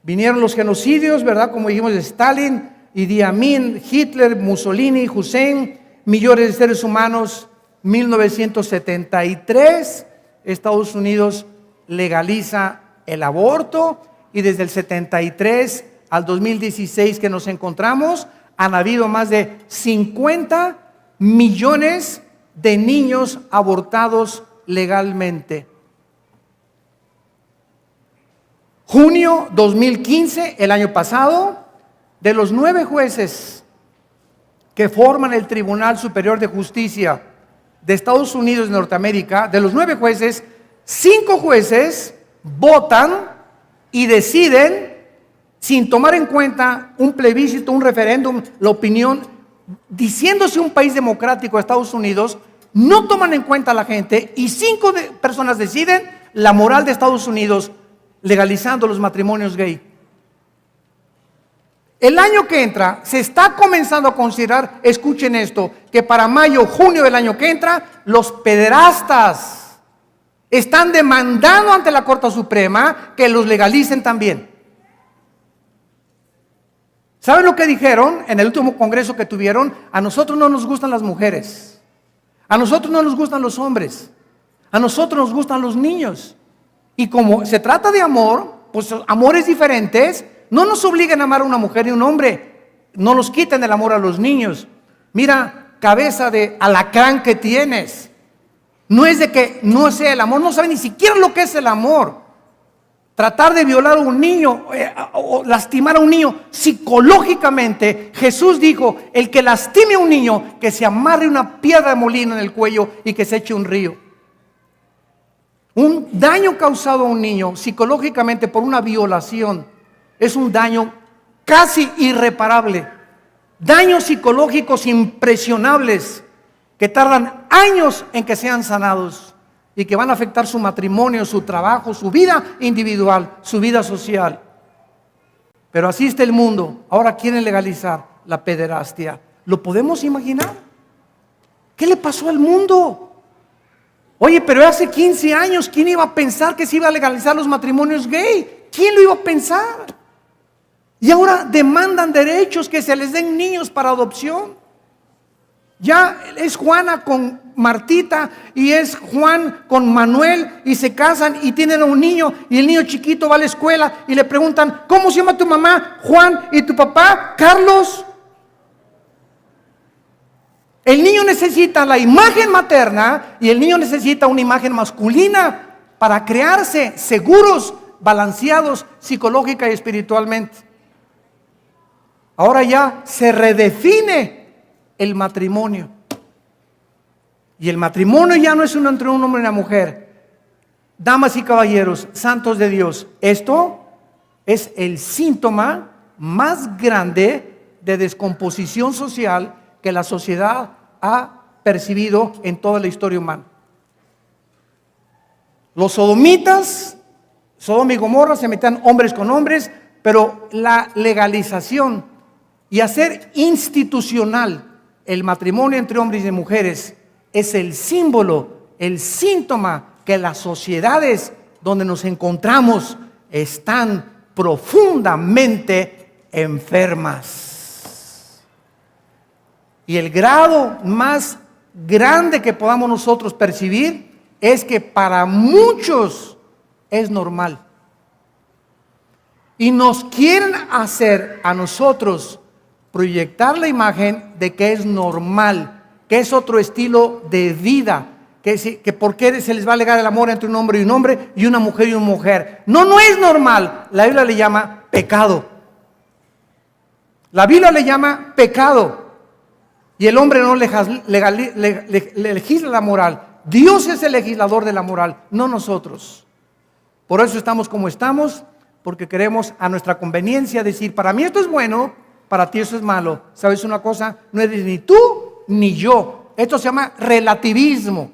Vinieron los genocidios, ¿verdad? Como dijimos, de Stalin, Idi Amin, Hitler, Mussolini, Hussein, millones de seres humanos. 1973, Estados Unidos legaliza el aborto y desde el 73 al 2016 que nos encontramos, han habido más de 50 millones de niños abortados legalmente. Junio 2015, el año pasado, de los 9 jueces que forman el Tribunal Superior de Justicia de Estados Unidos de Norteamérica, de los 9 jueces, 5 jueces votan y deciden, sin tomar en cuenta un plebiscito, un referéndum, la opinión, diciéndose un país democrático, Estados Unidos, no toman en cuenta a la gente y 5 personas deciden la moral de Estados Unidos legalizando los matrimonios gay. El año que entra se está comenzando a considerar, escuchen esto, que para mayo, junio del año que entra, los pederastas están demandando ante la Corte Suprema que los legalicen también. ¿Saben lo que dijeron en el último congreso que tuvieron? A nosotros no nos gustan las mujeres, a nosotros no nos gustan los hombres, a nosotros nos gustan los niños. Y como se trata de amor, pues amores diferentes, no nos obliguen a amar a una mujer y un hombre, no nos quiten el amor a los niños. Mira, cabeza de alacrán que tienes. No es de que no sea el amor, no sabe ni siquiera lo que es el amor. Tratar de violar a un niño o lastimar a un niño psicológicamente, Jesús dijo, el que lastime a un niño, que se amarre una piedra de molino en el cuello y que se eche un río. Un daño causado a un niño psicológicamente por una violación es un daño casi irreparable. Daños psicológicos impresionables que tardan años en que sean sanados y que van a afectar su matrimonio, su trabajo, su vida individual, su vida social. Pero así está el mundo. Ahora quieren legalizar la pederastia. ¿Lo podemos imaginar? ¿Qué le pasó al mundo? Oye, pero hace 15 años, ¿quién iba a pensar que se iba a legalizar los matrimonios gay? ¿Quién lo iba a pensar? Y ahora demandan derechos, que se les den niños para adopción. Ya es Juana con Martita y es Juan con Manuel y se casan y tienen a un niño y el niño chiquito va a la escuela y le preguntan, ¿cómo se llama tu mamá? Juan. ¿Y tu papá? Carlos. El niño necesita la imagen materna y el niño necesita una imagen masculina para crearse seguros, balanceados psicológica y espiritualmente. Ahora ya se redefine el matrimonio. Y el matrimonio ya no es entre un hombre y una mujer. Damas y caballeros, santos de Dios, esto es el síntoma más grande de descomposición social que la sociedad ha percibido en toda la historia humana. Los sodomitas, Sodoma y Gomorra, se metían hombres con hombres, pero la legalización y hacer institucional el matrimonio entre hombres y mujeres es el símbolo, el síntoma que las sociedades donde nos encontramos están profundamente enfermas. Y el grado más grande que podamos nosotros percibir es que para muchos es normal. Y nos quieren hacer a nosotros proyectar la imagen de que es normal, que es otro estilo de vida, que por qué se les va a alegar el amor entre un hombre y un hombre y una mujer y una mujer. No, no es normal. La Biblia le llama pecado. La Biblia le llama pecado. Y el hombre no legisla la moral. Dios es el legislador de la moral, no nosotros. Por eso estamos como estamos, porque queremos a nuestra conveniencia decir, para mí esto es bueno, para ti eso es malo. ¿Sabes una cosa? No eres ni tú ni yo. Esto se llama relativismo.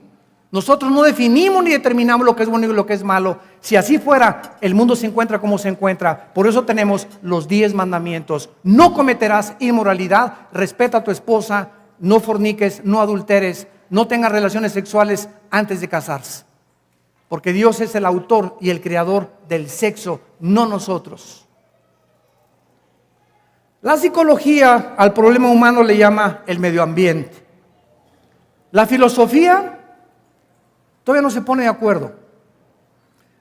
Nosotros no definimos ni determinamos lo que es bueno y lo que es malo. Si así fuera, el mundo se encuentra como se encuentra. Por eso tenemos los 10 mandamientos. No cometerás inmoralidad, respeta a tu esposa, no forniques, no adulteres, no tengas relaciones sexuales antes de casarse. Porque Dios es el autor y el creador del sexo, no nosotros. La psicología al problema humano le llama el medio ambiente. La filosofía todavía no se pone de acuerdo.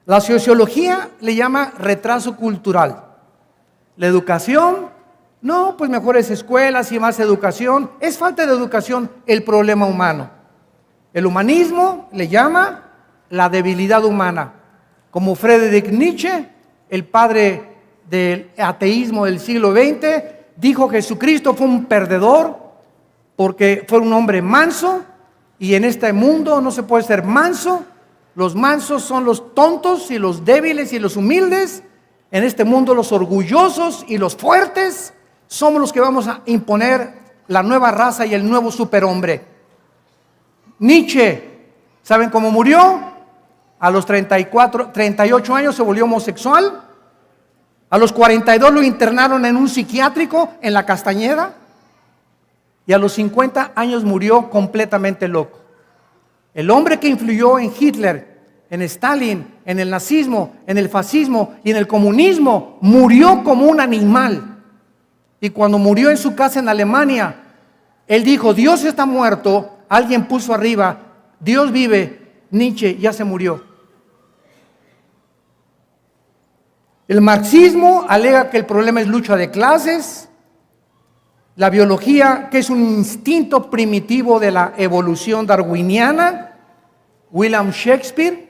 La sociología le llama retraso cultural. La educación, no, pues mejores escuelas y más educación. Es falta de educación el problema humano. El humanismo le llama la debilidad humana. Como Friedrich Nietzsche, el padre del ateísmo del siglo XX, dijo: Jesucristo fue un perdedor porque fue un hombre manso, y en este mundo no se puede ser manso. Los mansos son los tontos y los débiles y los humildes. En este mundo los orgullosos y los fuertes somos los que vamos a imponer la nueva raza y el nuevo superhombre. Nietzsche, ¿saben cómo murió? A los 38 años se volvió homosexual. A los 42 lo internaron en un psiquiátrico en la Castañeda. Y a los 50 años murió completamente loco. El hombre que influyó en Hitler, en Stalin, en el nazismo, en el fascismo y en el comunismo, murió como un animal. Y cuando murió en su casa en Alemania, él dijo: Dios está muerto. Alguien puso arriba: Dios vive. Nietzsche ya se murió. El marxismo alega que el problema es lucha de clases. La biología, que es un instinto primitivo de la evolución darwiniana. William Shakespeare,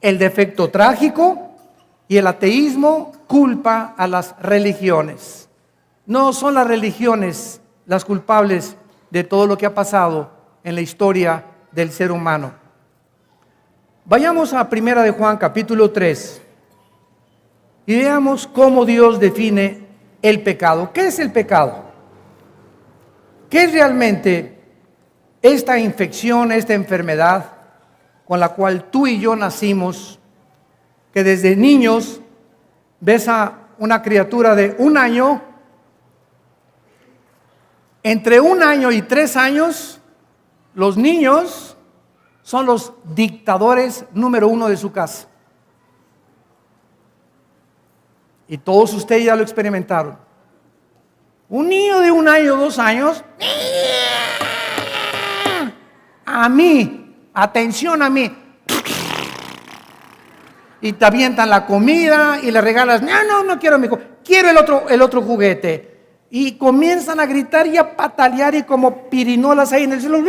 el defecto trágico. Y el ateísmo culpa a las religiones. No son las religiones las culpables de todo lo que ha pasado en la historia del ser humano. Vayamos a 1 de Juan capítulo 3 y veamos cómo Dios define el pecado. ¿Qué es el pecado? ¿Qué es realmente esta infección, esta enfermedad con la cual tú y yo nacimos? Que desde niños ves a una criatura de 1 año, entre 1 año y 3 años, los niños son los dictadores número 1 de su casa. Y todos ustedes ya lo experimentaron. Un niño de 1 año, 2 años, a mí, atención a mí, y te avientan la comida y le regalas: no quiero mi juguete, quiero el otro juguete. Y comienzan a gritar y a patalear y como pirinolas ahí en el suelo,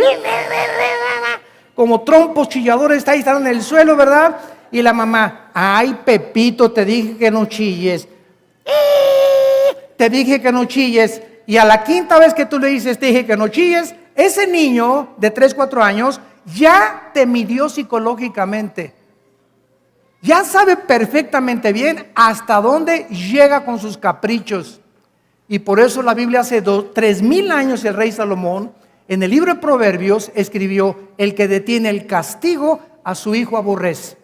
como trompos chilladores, ahí están en el suelo, ¿verdad? Y la mamá: ay, Pepito, te dije que no chilles. Te dije que no chilles. Y a la 5ª vez que tú le dices: te dije que no chilles, ese niño de 3, 4 años ya te midió psicológicamente. Ya sabe perfectamente bien hasta dónde llega con sus caprichos. Y por eso la Biblia hace 3000 años el rey Salomón, en el libro de Proverbios, escribió: el que detiene el castigo a su hijo aborrece.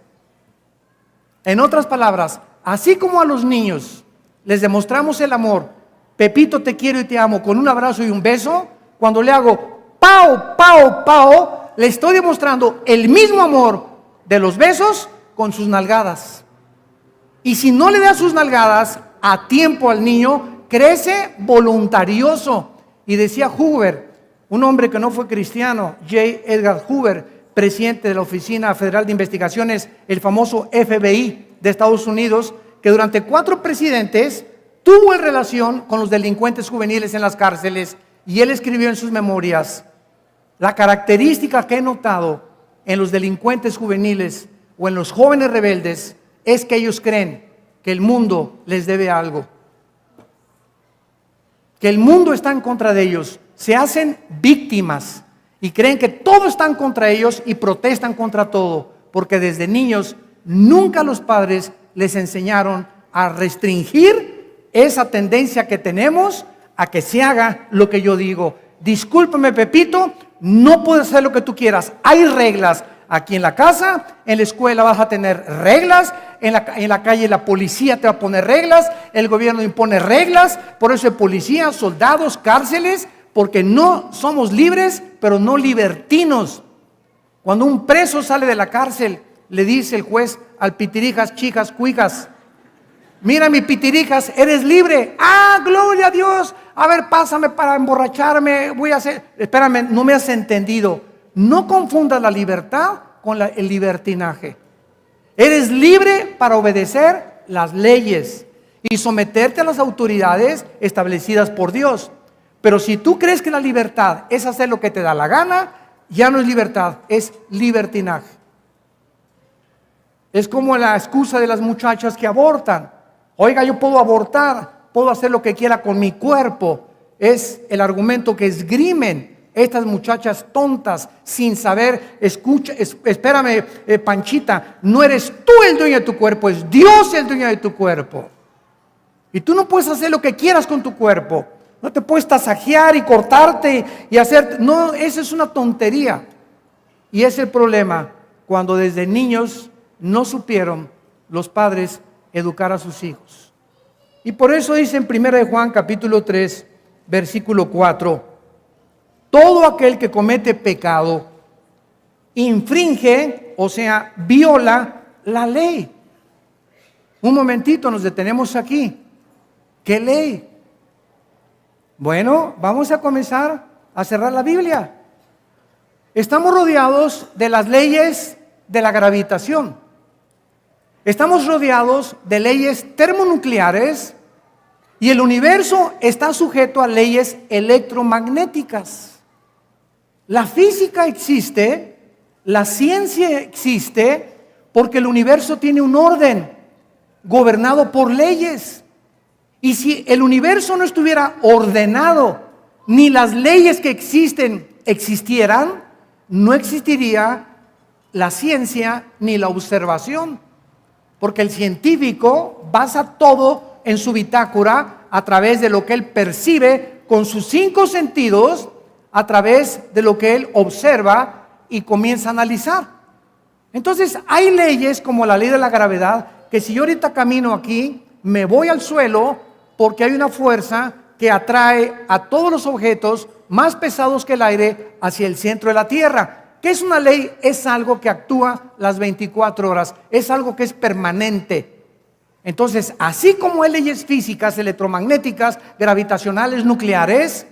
En otras palabras, así como a los niños les demostramos el amor, Pepito te quiero y te amo, con un abrazo y un beso, cuando le hago pao, pao, pao, le estoy demostrando el mismo amor de los besos con sus nalgadas. Y si no le das sus nalgadas a tiempo al niño, crece voluntarioso. Y decía Hoover, un hombre que no fue cristiano, J. Edgar Hoover, presidente de la Oficina Federal de Investigaciones, el famoso FBI de Estados Unidos, que durante 4 presidentes tuvo en relación con los delincuentes juveniles en las cárceles, y él escribió en sus memorias: la característica que he notado en los delincuentes juveniles o en los jóvenes rebeldes es que ellos creen que el mundo les debe algo, que el mundo está en contra de ellos, se hacen víctimas y creen que todo está en contra de ellos y protestan contra todo, porque desde niños nunca los padres les enseñaron a restringir esa tendencia que tenemos a que se haga lo que yo digo. Discúlpame, Pepito, no puedes hacer lo que tú quieras, hay reglas. Aquí en la casa, en la escuela vas a tener reglas, en la calle la policía te va a poner reglas, el gobierno impone reglas, por eso hay policía, soldados, cárceles, porque no somos libres, pero no libertinos. Cuando un preso sale de la cárcel, le dice el juez al pitirijas, chicas, cuicas: mira mi pitirijas, eres libre. Ah, gloria a Dios. A ver, pásame para emborracharme, voy a hacer. Espérame, no me has entendido. No confundas la libertad con el libertinaje. Eres libre para obedecer las leyes y someterte a las autoridades establecidas por Dios. Pero si tú crees que la libertad es hacer lo que te da la gana, ya no es libertad, es libertinaje. Es como la excusa de las muchachas que abortan. Oiga, yo puedo abortar, puedo hacer lo que quiera con mi cuerpo. Es el argumento que esgrimen estas muchachas tontas, sin saber. Espérame, Panchita, no eres tú el dueño de tu cuerpo, es Dios el dueño de tu cuerpo. Y tú no puedes hacer lo que quieras con tu cuerpo. No te puedes tasajear y cortarte y hacer. No, eso es una tontería. Y es el problema cuando desde niños no supieron los padres educar a sus hijos. Y por eso dice en 1 Juan capítulo 3, versículo 4: todo aquel que comete pecado infringe, o sea, viola la ley. Un momentito, nos detenemos aquí. ¿Qué ley? Bueno, vamos a comenzar a cerrar la Biblia. Estamos rodeados de las leyes de la gravitación. Estamos rodeados de leyes termonucleares y el universo está sujeto a leyes electromagnéticas. La física existe, la ciencia existe, porque el universo tiene un orden gobernado por leyes. Y si el universo no estuviera ordenado, ni las leyes que existen existieran, no existiría la ciencia ni la observación. Porque el científico basa todo en su bitácora a través de lo que él percibe con sus 5 sentidos, a través de lo que él observa y comienza a analizar. Entonces hay leyes como la ley de la gravedad, que si yo ahorita camino aquí, me voy al suelo porque hay una fuerza que atrae a todos los objetos más pesados que el aire hacia el centro de la tierra. ¿Qué es una ley? Es algo que actúa las 24 horas, es algo que es permanente. Entonces, así como hay leyes físicas, electromagnéticas, gravitacionales, nucleares,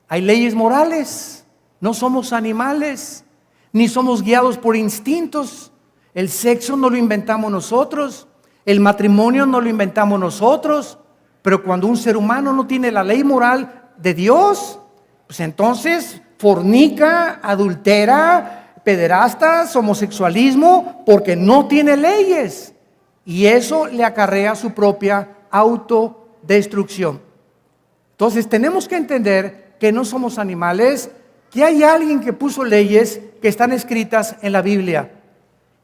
hay leyes morales. No somos animales, ni somos guiados por instintos. El sexo no lo inventamos nosotros, el matrimonio no lo inventamos nosotros. Pero cuando un ser humano no tiene la ley moral de Dios, pues entonces fornica, adultera, pederastas, homosexualismo, porque no tiene leyes. Y eso le acarrea su propia autodestrucción. Entonces tenemos que entender que no somos animales, que hay alguien que puso leyes que están escritas en la Biblia.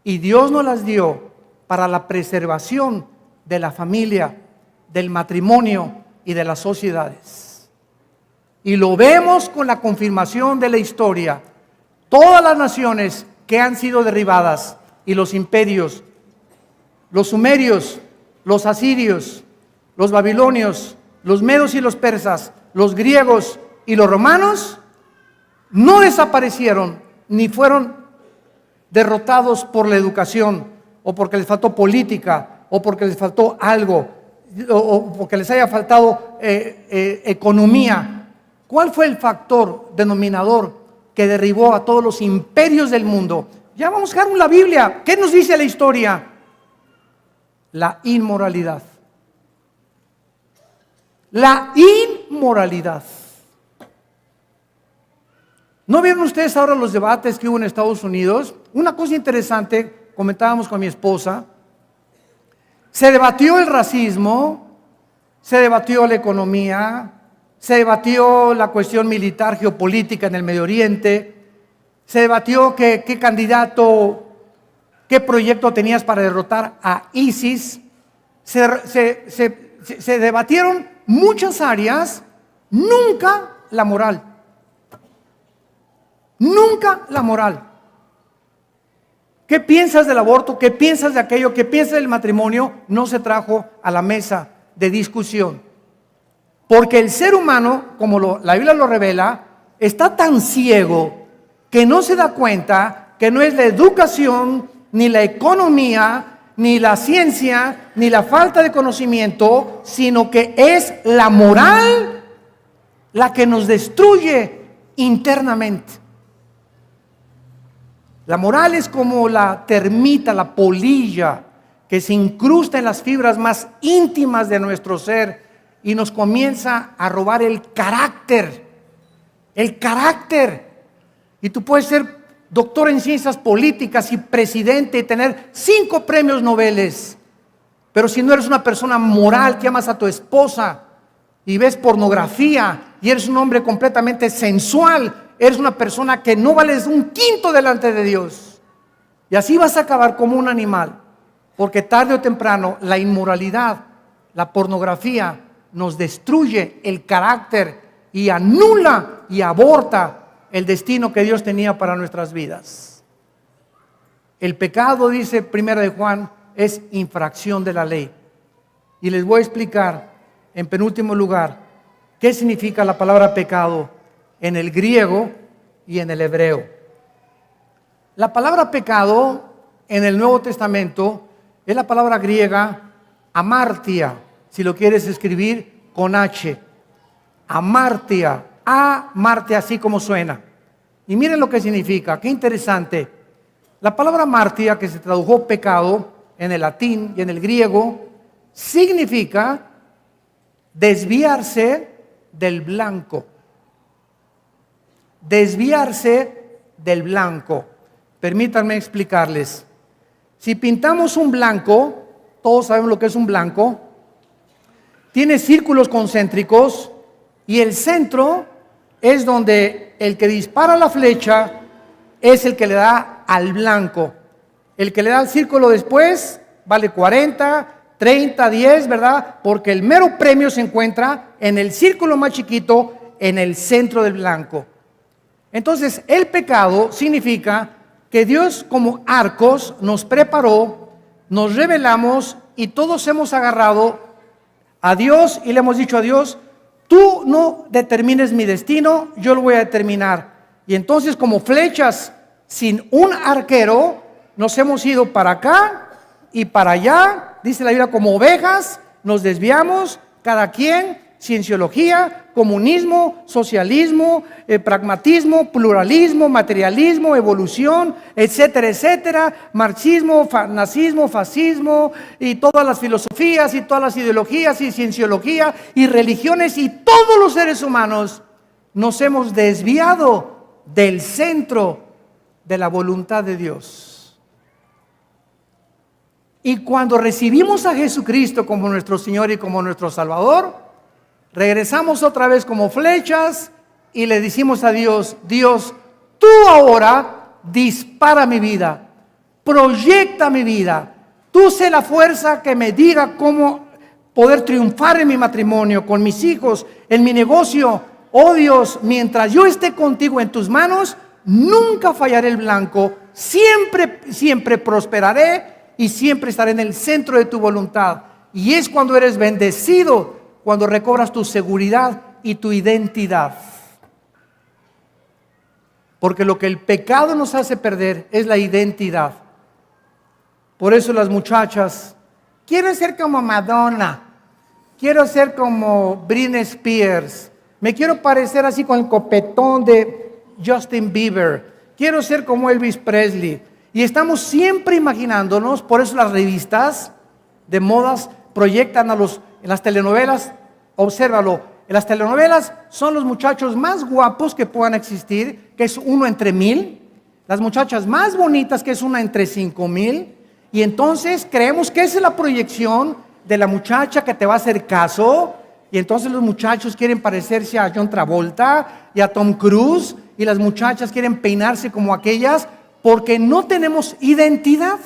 Y Dios nos las dio para la preservación de la familia, del matrimonio y de las sociedades. Y lo vemos con la confirmación de la historia. Todas las naciones que han sido derribadas y los imperios, los sumerios, los asirios, los babilonios, los medos y los persas, los griegos y los romanos, no desaparecieron ni fueron derrotados por la educación o porque les faltó política o porque les faltó algo o porque les haya faltado economía. ¿Cuál fue el factor denominador que derribó a todos los imperios del mundo? Ya vamos a buscar en la Biblia. ¿Qué nos dice la historia? La inmoralidad. La inmoralidad. ¿No vieron ustedes ahora los debates que hubo en Estados Unidos? Una cosa interesante, comentábamos con mi esposa, se debatió el racismo, se debatió la economía, se debatió la cuestión militar, geopolítica en el Medio Oriente, se debatió qué candidato, qué proyecto tenías para derrotar a ISIS, se debatieron muchas áreas, nunca la moral. Nunca la moral. ¿Qué piensas del aborto? ¿Qué piensas de aquello? ¿Qué piensas del matrimonio? No se trajo a la mesa de discusión. Porque el ser humano, como la Biblia lo revela, está tan ciego que no se da cuenta que no es la educación, ni la economía, ni la ciencia, ni la falta de conocimiento, sino que es la moral la que nos destruye internamente. La moral es como la termita, la polilla que se incrusta en las fibras más íntimas de nuestro ser y nos comienza a robar el carácter. El carácter. Y tú puedes ser doctor en ciencias políticas y presidente y tener 5 premios Nobel, pero si no eres una persona moral, que amas a tu esposa y ves pornografía y eres un hombre completamente sensual, eres una persona que no vales un quinto delante de Dios. Y así vas a acabar como un animal, porque tarde o temprano la inmoralidad, la pornografía nos destruye el carácter y anula y aborta el destino que Dios tenía para nuestras vidas. El pecado, dice Primera de Juan, es infracción de la ley. Y les voy a explicar en penúltimo lugar qué significa la palabra pecado en el griego y en el hebreo. La palabra pecado en el Nuevo Testamento es la palabra griega amartia, si lo quieres escribir con H. Amartia, amartia, así como suena. Y miren lo que significa, qué interesante. La palabra amartia, que se tradujo pecado en el latín y en el griego, significa desviarse del blanco. Desviarse del blanco. Permítanme explicarles. Si pintamos un blanco, todos sabemos lo que es un blanco, tiene círculos concéntricos y el centro es donde el que dispara la flecha es el que le da al blanco. El que le da al círculo después vale 40, 30, 10, ¿verdad? Porque el mero premio se encuentra en el círculo más chiquito, en el centro del blanco. Entonces, el pecado significa que Dios como arcos nos preparó, nos revelamos y todos hemos agarrado a Dios y le hemos dicho a Dios: tú no determines mi destino, yo lo voy a determinar. Y entonces, como flechas sin un arquero, nos hemos ido para acá y para allá, dice la Biblia, como ovejas, nos desviamos, cada quien. Cienciología, comunismo, socialismo, pragmatismo, pluralismo, materialismo, evolución, etcétera, etcétera, marxismo, nazismo, fascismo y todas las filosofías y todas las ideologías y cienciología y religiones, y todos los seres humanos nos hemos desviado del centro de la voluntad de Dios. Y cuando recibimos a Jesucristo como nuestro Señor y como nuestro Salvador, regresamos otra vez como flechas y le decimos a Dios: Dios, tú ahora dispara mi vida, proyecta mi vida, Tú sé la fuerza que me diga cómo poder triunfar en mi matrimonio, con mis hijos, en mi negocio. Oh Dios, mientras yo esté contigo en tus manos, nunca fallaré el blanco, siempre prosperaré y siempre estaré en el centro de tu voluntad. Y es cuando eres bendecido, cuando recobras tu seguridad y tu identidad. Porque lo que el pecado nos hace perder es la identidad. Por eso las muchachas, quiero ser como Madonna, quiero ser como Britney Spears, me quiero parecer así con el copetón de Justin Bieber, quiero ser como Elvis Presley. Y estamos siempre imaginándonos, por eso las revistas de modas proyectan en las telenovelas, obsérvalo, en las telenovelas son los muchachos más guapos que puedan existir, que es 1 entre 1000, las muchachas más bonitas, que es 1 entre 5000, y entonces creemos que esa es la proyección de la muchacha que te va a hacer caso, y entonces los muchachos quieren parecerse a John Travolta y a Tom Cruise, y las muchachas quieren peinarse como aquellas, porque no tenemos identidad.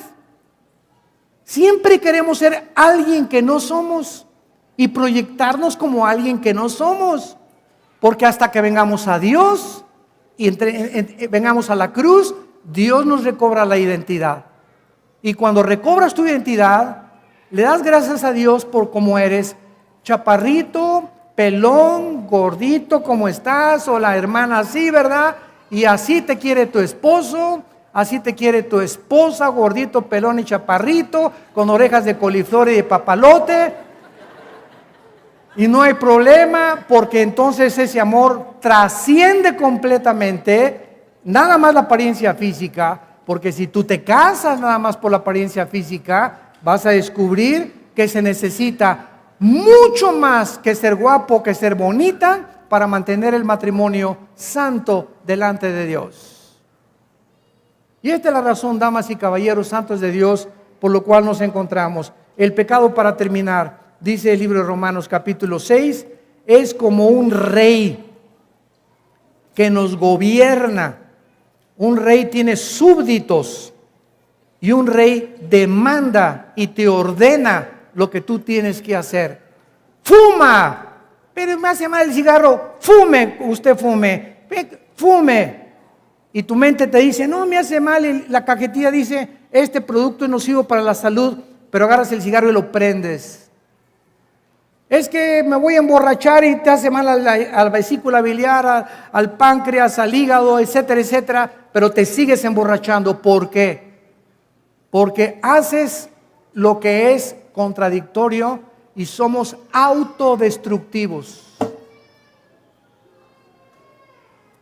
Siempre queremos ser alguien que no somos y proyectarnos como alguien que no somos, porque hasta que vengamos a Dios y vengamos a la cruz, Dios nos recobra la identidad. Y cuando recobras tu identidad, le das gracias a Dios por cómo eres, chaparrito, pelón, gordito, como estás, o la hermana así, ¿verdad? Y así te quiere tu esposo, así te quiere tu esposa, gordito, pelón y chaparrito, con orejas de coliflor y de papalote. Y no hay problema, porque entonces ese amor trasciende completamente nada más la apariencia física, porque si tú te casas nada más por la apariencia física, vas a descubrir que se necesita mucho más que ser guapo, que ser bonita, para mantener el matrimonio santo delante de Dios. Y esta es la razón, damas y caballeros santos de Dios, por lo cual nos encontramos. El pecado, para terminar, dice el libro de Romanos capítulo 6, es como un rey que nos gobierna. Un rey tiene súbditos y un rey demanda y te ordena lo que tú tienes que hacer. ¡Fuma! Pero me hace mal el cigarro. ¡Fume! Usted fume. ¡Fume! Y tu mente te dice, no, me hace mal. Y la cajetilla dice, este producto es nocivo para la salud, pero agarras el cigarro y lo prendes. Es que me voy a emborrachar y te hace mal a la vesícula biliar, al páncreas, al hígado, etcétera, etcétera, pero te sigues emborrachando. ¿Por qué? Porque haces lo que es contradictorio y somos autodestructivos.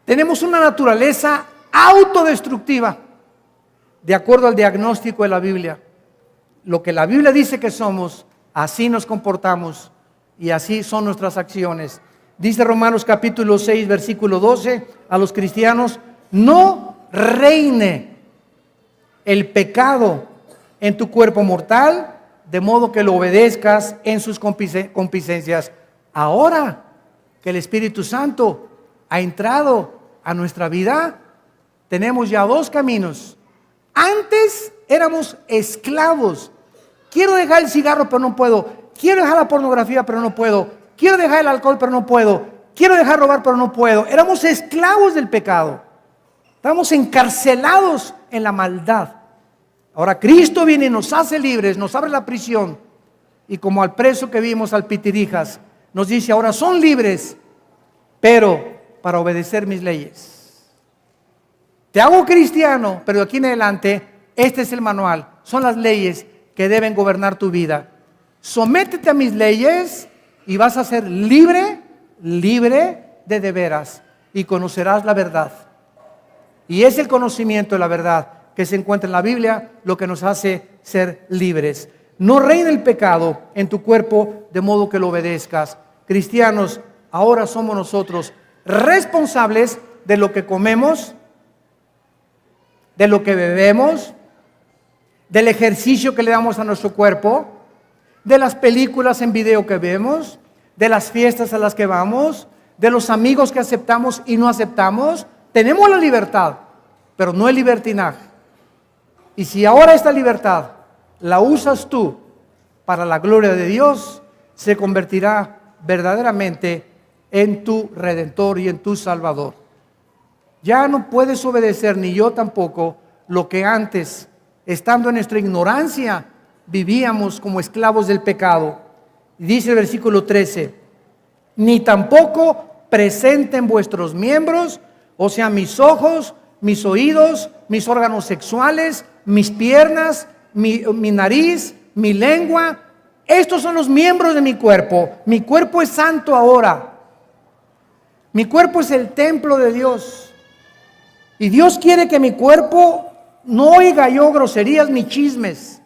Tenemos una naturaleza autodestructiva, de acuerdo al diagnóstico de la Biblia. Lo que la Biblia dice que somos, así nos comportamos. Y así son nuestras acciones. Dice Romanos capítulo 6, versículo 12, a los cristianos, no reine el pecado en tu cuerpo mortal, de modo que lo obedezcas en sus concupiscencias. Ahora que el Espíritu Santo ha entrado a nuestra vida, tenemos ya 2 caminos. Antes éramos esclavos. Quiero dejar el cigarro, pero no puedo. Quiero dejar la pornografía, pero no puedo. Quiero dejar el alcohol, pero no puedo. Quiero dejar robar, pero no puedo. Éramos esclavos del pecado. Estábamos encarcelados en la maldad. Ahora Cristo viene y nos hace libres, nos abre la prisión. Y como al preso que vimos, al Pitirijas, nos dice, ahora son libres, pero para obedecer mis leyes. Te hago cristiano, pero de aquí en adelante, este es el manual. Son las leyes que deben gobernar tu vida. Sométete a mis leyes y vas a ser libre de veras, y conocerás la verdad. Y es el conocimiento de la verdad que se encuentra en la Biblia lo que nos hace ser libres. No reine el pecado en tu cuerpo, de modo que lo obedezcas. Cristianos, ahora somos nosotros responsables de lo que comemos, de lo que bebemos, del ejercicio que le damos a nuestro cuerpo, de las películas en video que vemos, de las fiestas a las que vamos, de los amigos que aceptamos y no aceptamos. Tenemos la libertad, pero no el libertinaje. Y si ahora esta libertad la usas tú para la gloria de Dios, se convertirá verdaderamente en tu Redentor y en tu Salvador. Ya no puedes obedecer, ni yo tampoco, lo que antes, estando en nuestra ignorancia, vivíamos como esclavos del pecado. Dice el versículo 13, ni tampoco presenten vuestros miembros, o sea, mis ojos, mis oídos, mis órganos sexuales, mis piernas, mi nariz, mi lengua. Estos son los miembros de mi cuerpo. Mi cuerpo es santo ahora. Mi cuerpo es el templo de Dios. Y Dios quiere que mi cuerpo no oiga yo groserías ni chismes,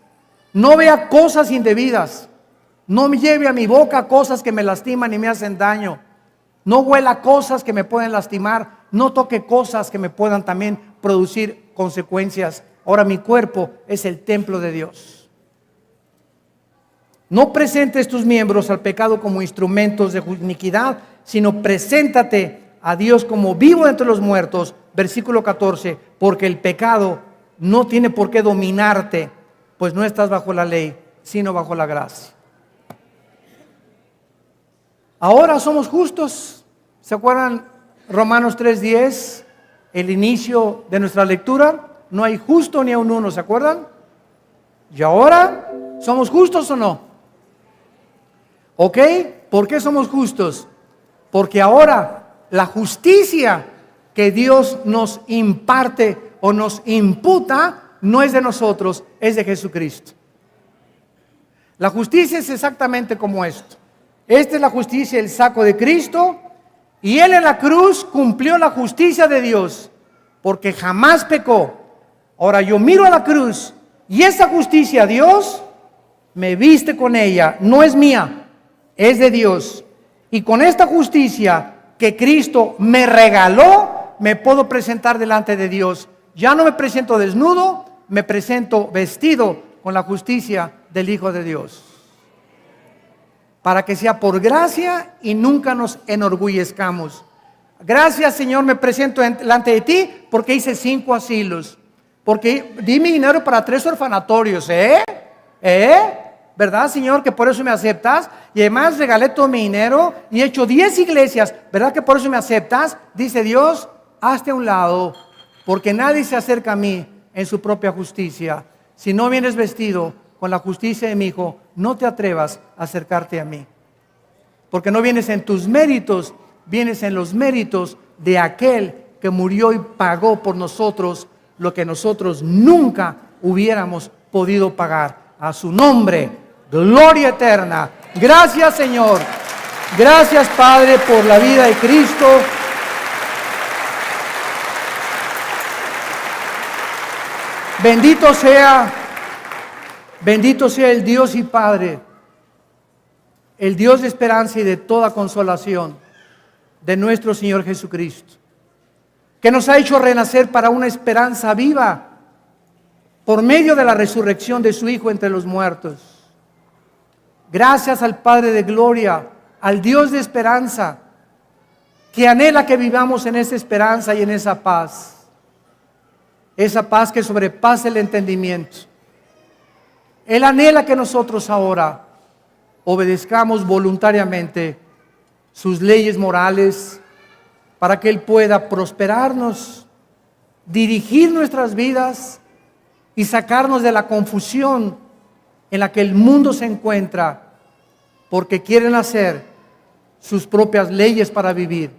no vea cosas indebidas, no me lleve a mi boca cosas que me lastiman y me hacen daño, no huela cosas que me pueden lastimar, no toque cosas que me puedan también producir consecuencias. Ahora mi cuerpo es el templo de Dios. No presentes tus miembros al pecado como instrumentos de iniquidad, sino preséntate a Dios como vivo entre los muertos. Versículo 14, porque el pecado no tiene por qué dominarte, pues no estás bajo la ley, sino bajo la gracia. Ahora somos justos. ¿Se acuerdan Romanos 3:10? El inicio de nuestra lectura. No hay justo ni aun uno, ¿se acuerdan? Y ahora, ¿somos justos o no? ¿Ok? ¿Por qué somos justos? Porque ahora la justicia que Dios nos imparte o nos imputa no es de nosotros, es de Jesucristo. La justicia es exactamente como esto. Esta es la justicia, el saco de Cristo, y Él en la cruz cumplió la justicia de Dios, porque jamás pecó. Ahora yo miro a la cruz y esa justicia, Dios me viste con ella, no es mía, es de Dios. Y con esta justicia que Cristo me regaló, me puedo presentar delante de Dios. Ya no me presento desnudo, me presento vestido con la justicia del Hijo de Dios. Para que sea por gracia y nunca nos enorgullezcamos. Gracias, Señor, me presento delante de ti porque hice 5 asilos. Porque di mi dinero para 3 orfanatorios, ¿verdad, Señor? Que por eso me aceptas. Y además regalé todo mi dinero y he hecho 10 iglesias. ¿Verdad que por eso me aceptas? Dice Dios, hazte a un lado, porque nadie se acerca a mí en su propia justicia. Si no vienes vestido con la justicia de mi Hijo, no te atrevas a acercarte a mí. Porque no vienes en tus méritos, vienes en los méritos de aquel que murió y pagó por nosotros lo que nosotros nunca hubiéramos podido pagar. A su nombre, gloria eterna. Gracias, Señor. Gracias, Padre, por la vida de Cristo. Bendito sea el Dios y Padre, el Dios de esperanza y de toda consolación, de nuestro Señor Jesucristo, que nos ha hecho renacer para una esperanza viva por medio de la resurrección de su Hijo entre los muertos. Gracias al Padre de gloria, al Dios de esperanza, que anhela que vivamos en esa esperanza y en esa paz que sobrepasa el entendimiento. Él anhela que nosotros ahora obedezcamos voluntariamente sus leyes morales para que Él pueda prosperarnos, dirigir nuestras vidas y sacarnos de la confusión en la que el mundo se encuentra, porque quieren hacer sus propias leyes para vivir.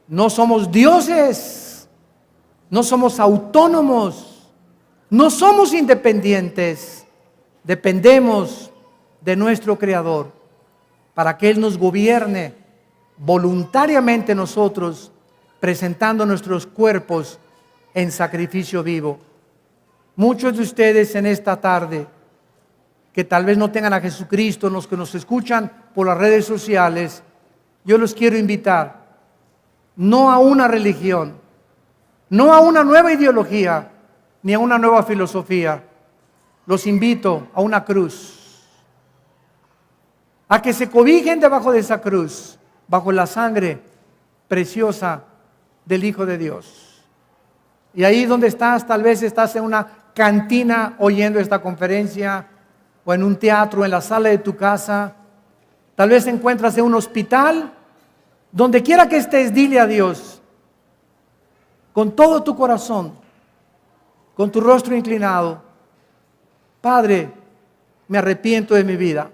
No somos dioses, no somos autónomos, no somos independientes, dependemos de nuestro Creador para que Él nos gobierne voluntariamente nosotros, presentando nuestros cuerpos en sacrificio vivo. Muchos de ustedes en esta tarde que tal vez no tengan a Jesucristo, los que nos escuchan por las redes sociales, yo los quiero invitar no a una religión, no a una nueva ideología, ni a una nueva filosofía. Los invito a una cruz, a que se cobijen debajo de esa cruz, bajo la sangre preciosa del Hijo de Dios. Y ahí donde estás, tal vez estás en una cantina oyendo esta conferencia, o en un teatro, en la sala de tu casa. Tal vez te encuentras en un hospital. Donde quiera que estés, dile a Dios, con todo tu corazón, con tu rostro inclinado: Padre, me arrepiento de mi vida.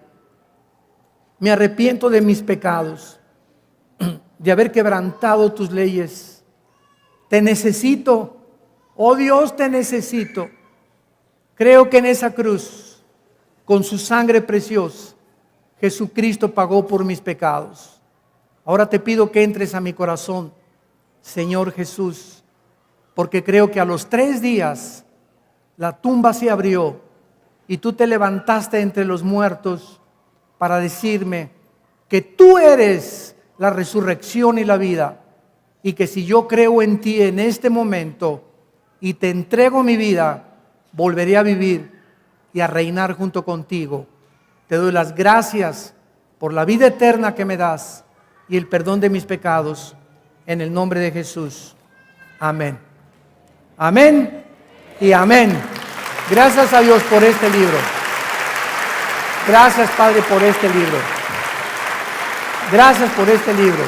Me arrepiento de mis pecados, de haber quebrantado tus leyes. Te necesito, oh Dios, te necesito. Creo que en esa cruz, con su sangre preciosa, Jesucristo pagó por mis pecados. Ahora te pido que entres a mi corazón, Señor Jesús, porque creo que a los 3 días la tumba se abrió y tú te levantaste entre los muertos para decirme que tú eres la resurrección y la vida, y que si yo creo en ti en este momento y te entrego mi vida, volveré a vivir y a reinar junto contigo. Te doy las gracias por la vida eterna que me das y el perdón de mis pecados, en el nombre de Jesús. Amén. Amén y amén. Gracias a Dios por este libro. Gracias, Padre, por este libro. Gracias por este libro.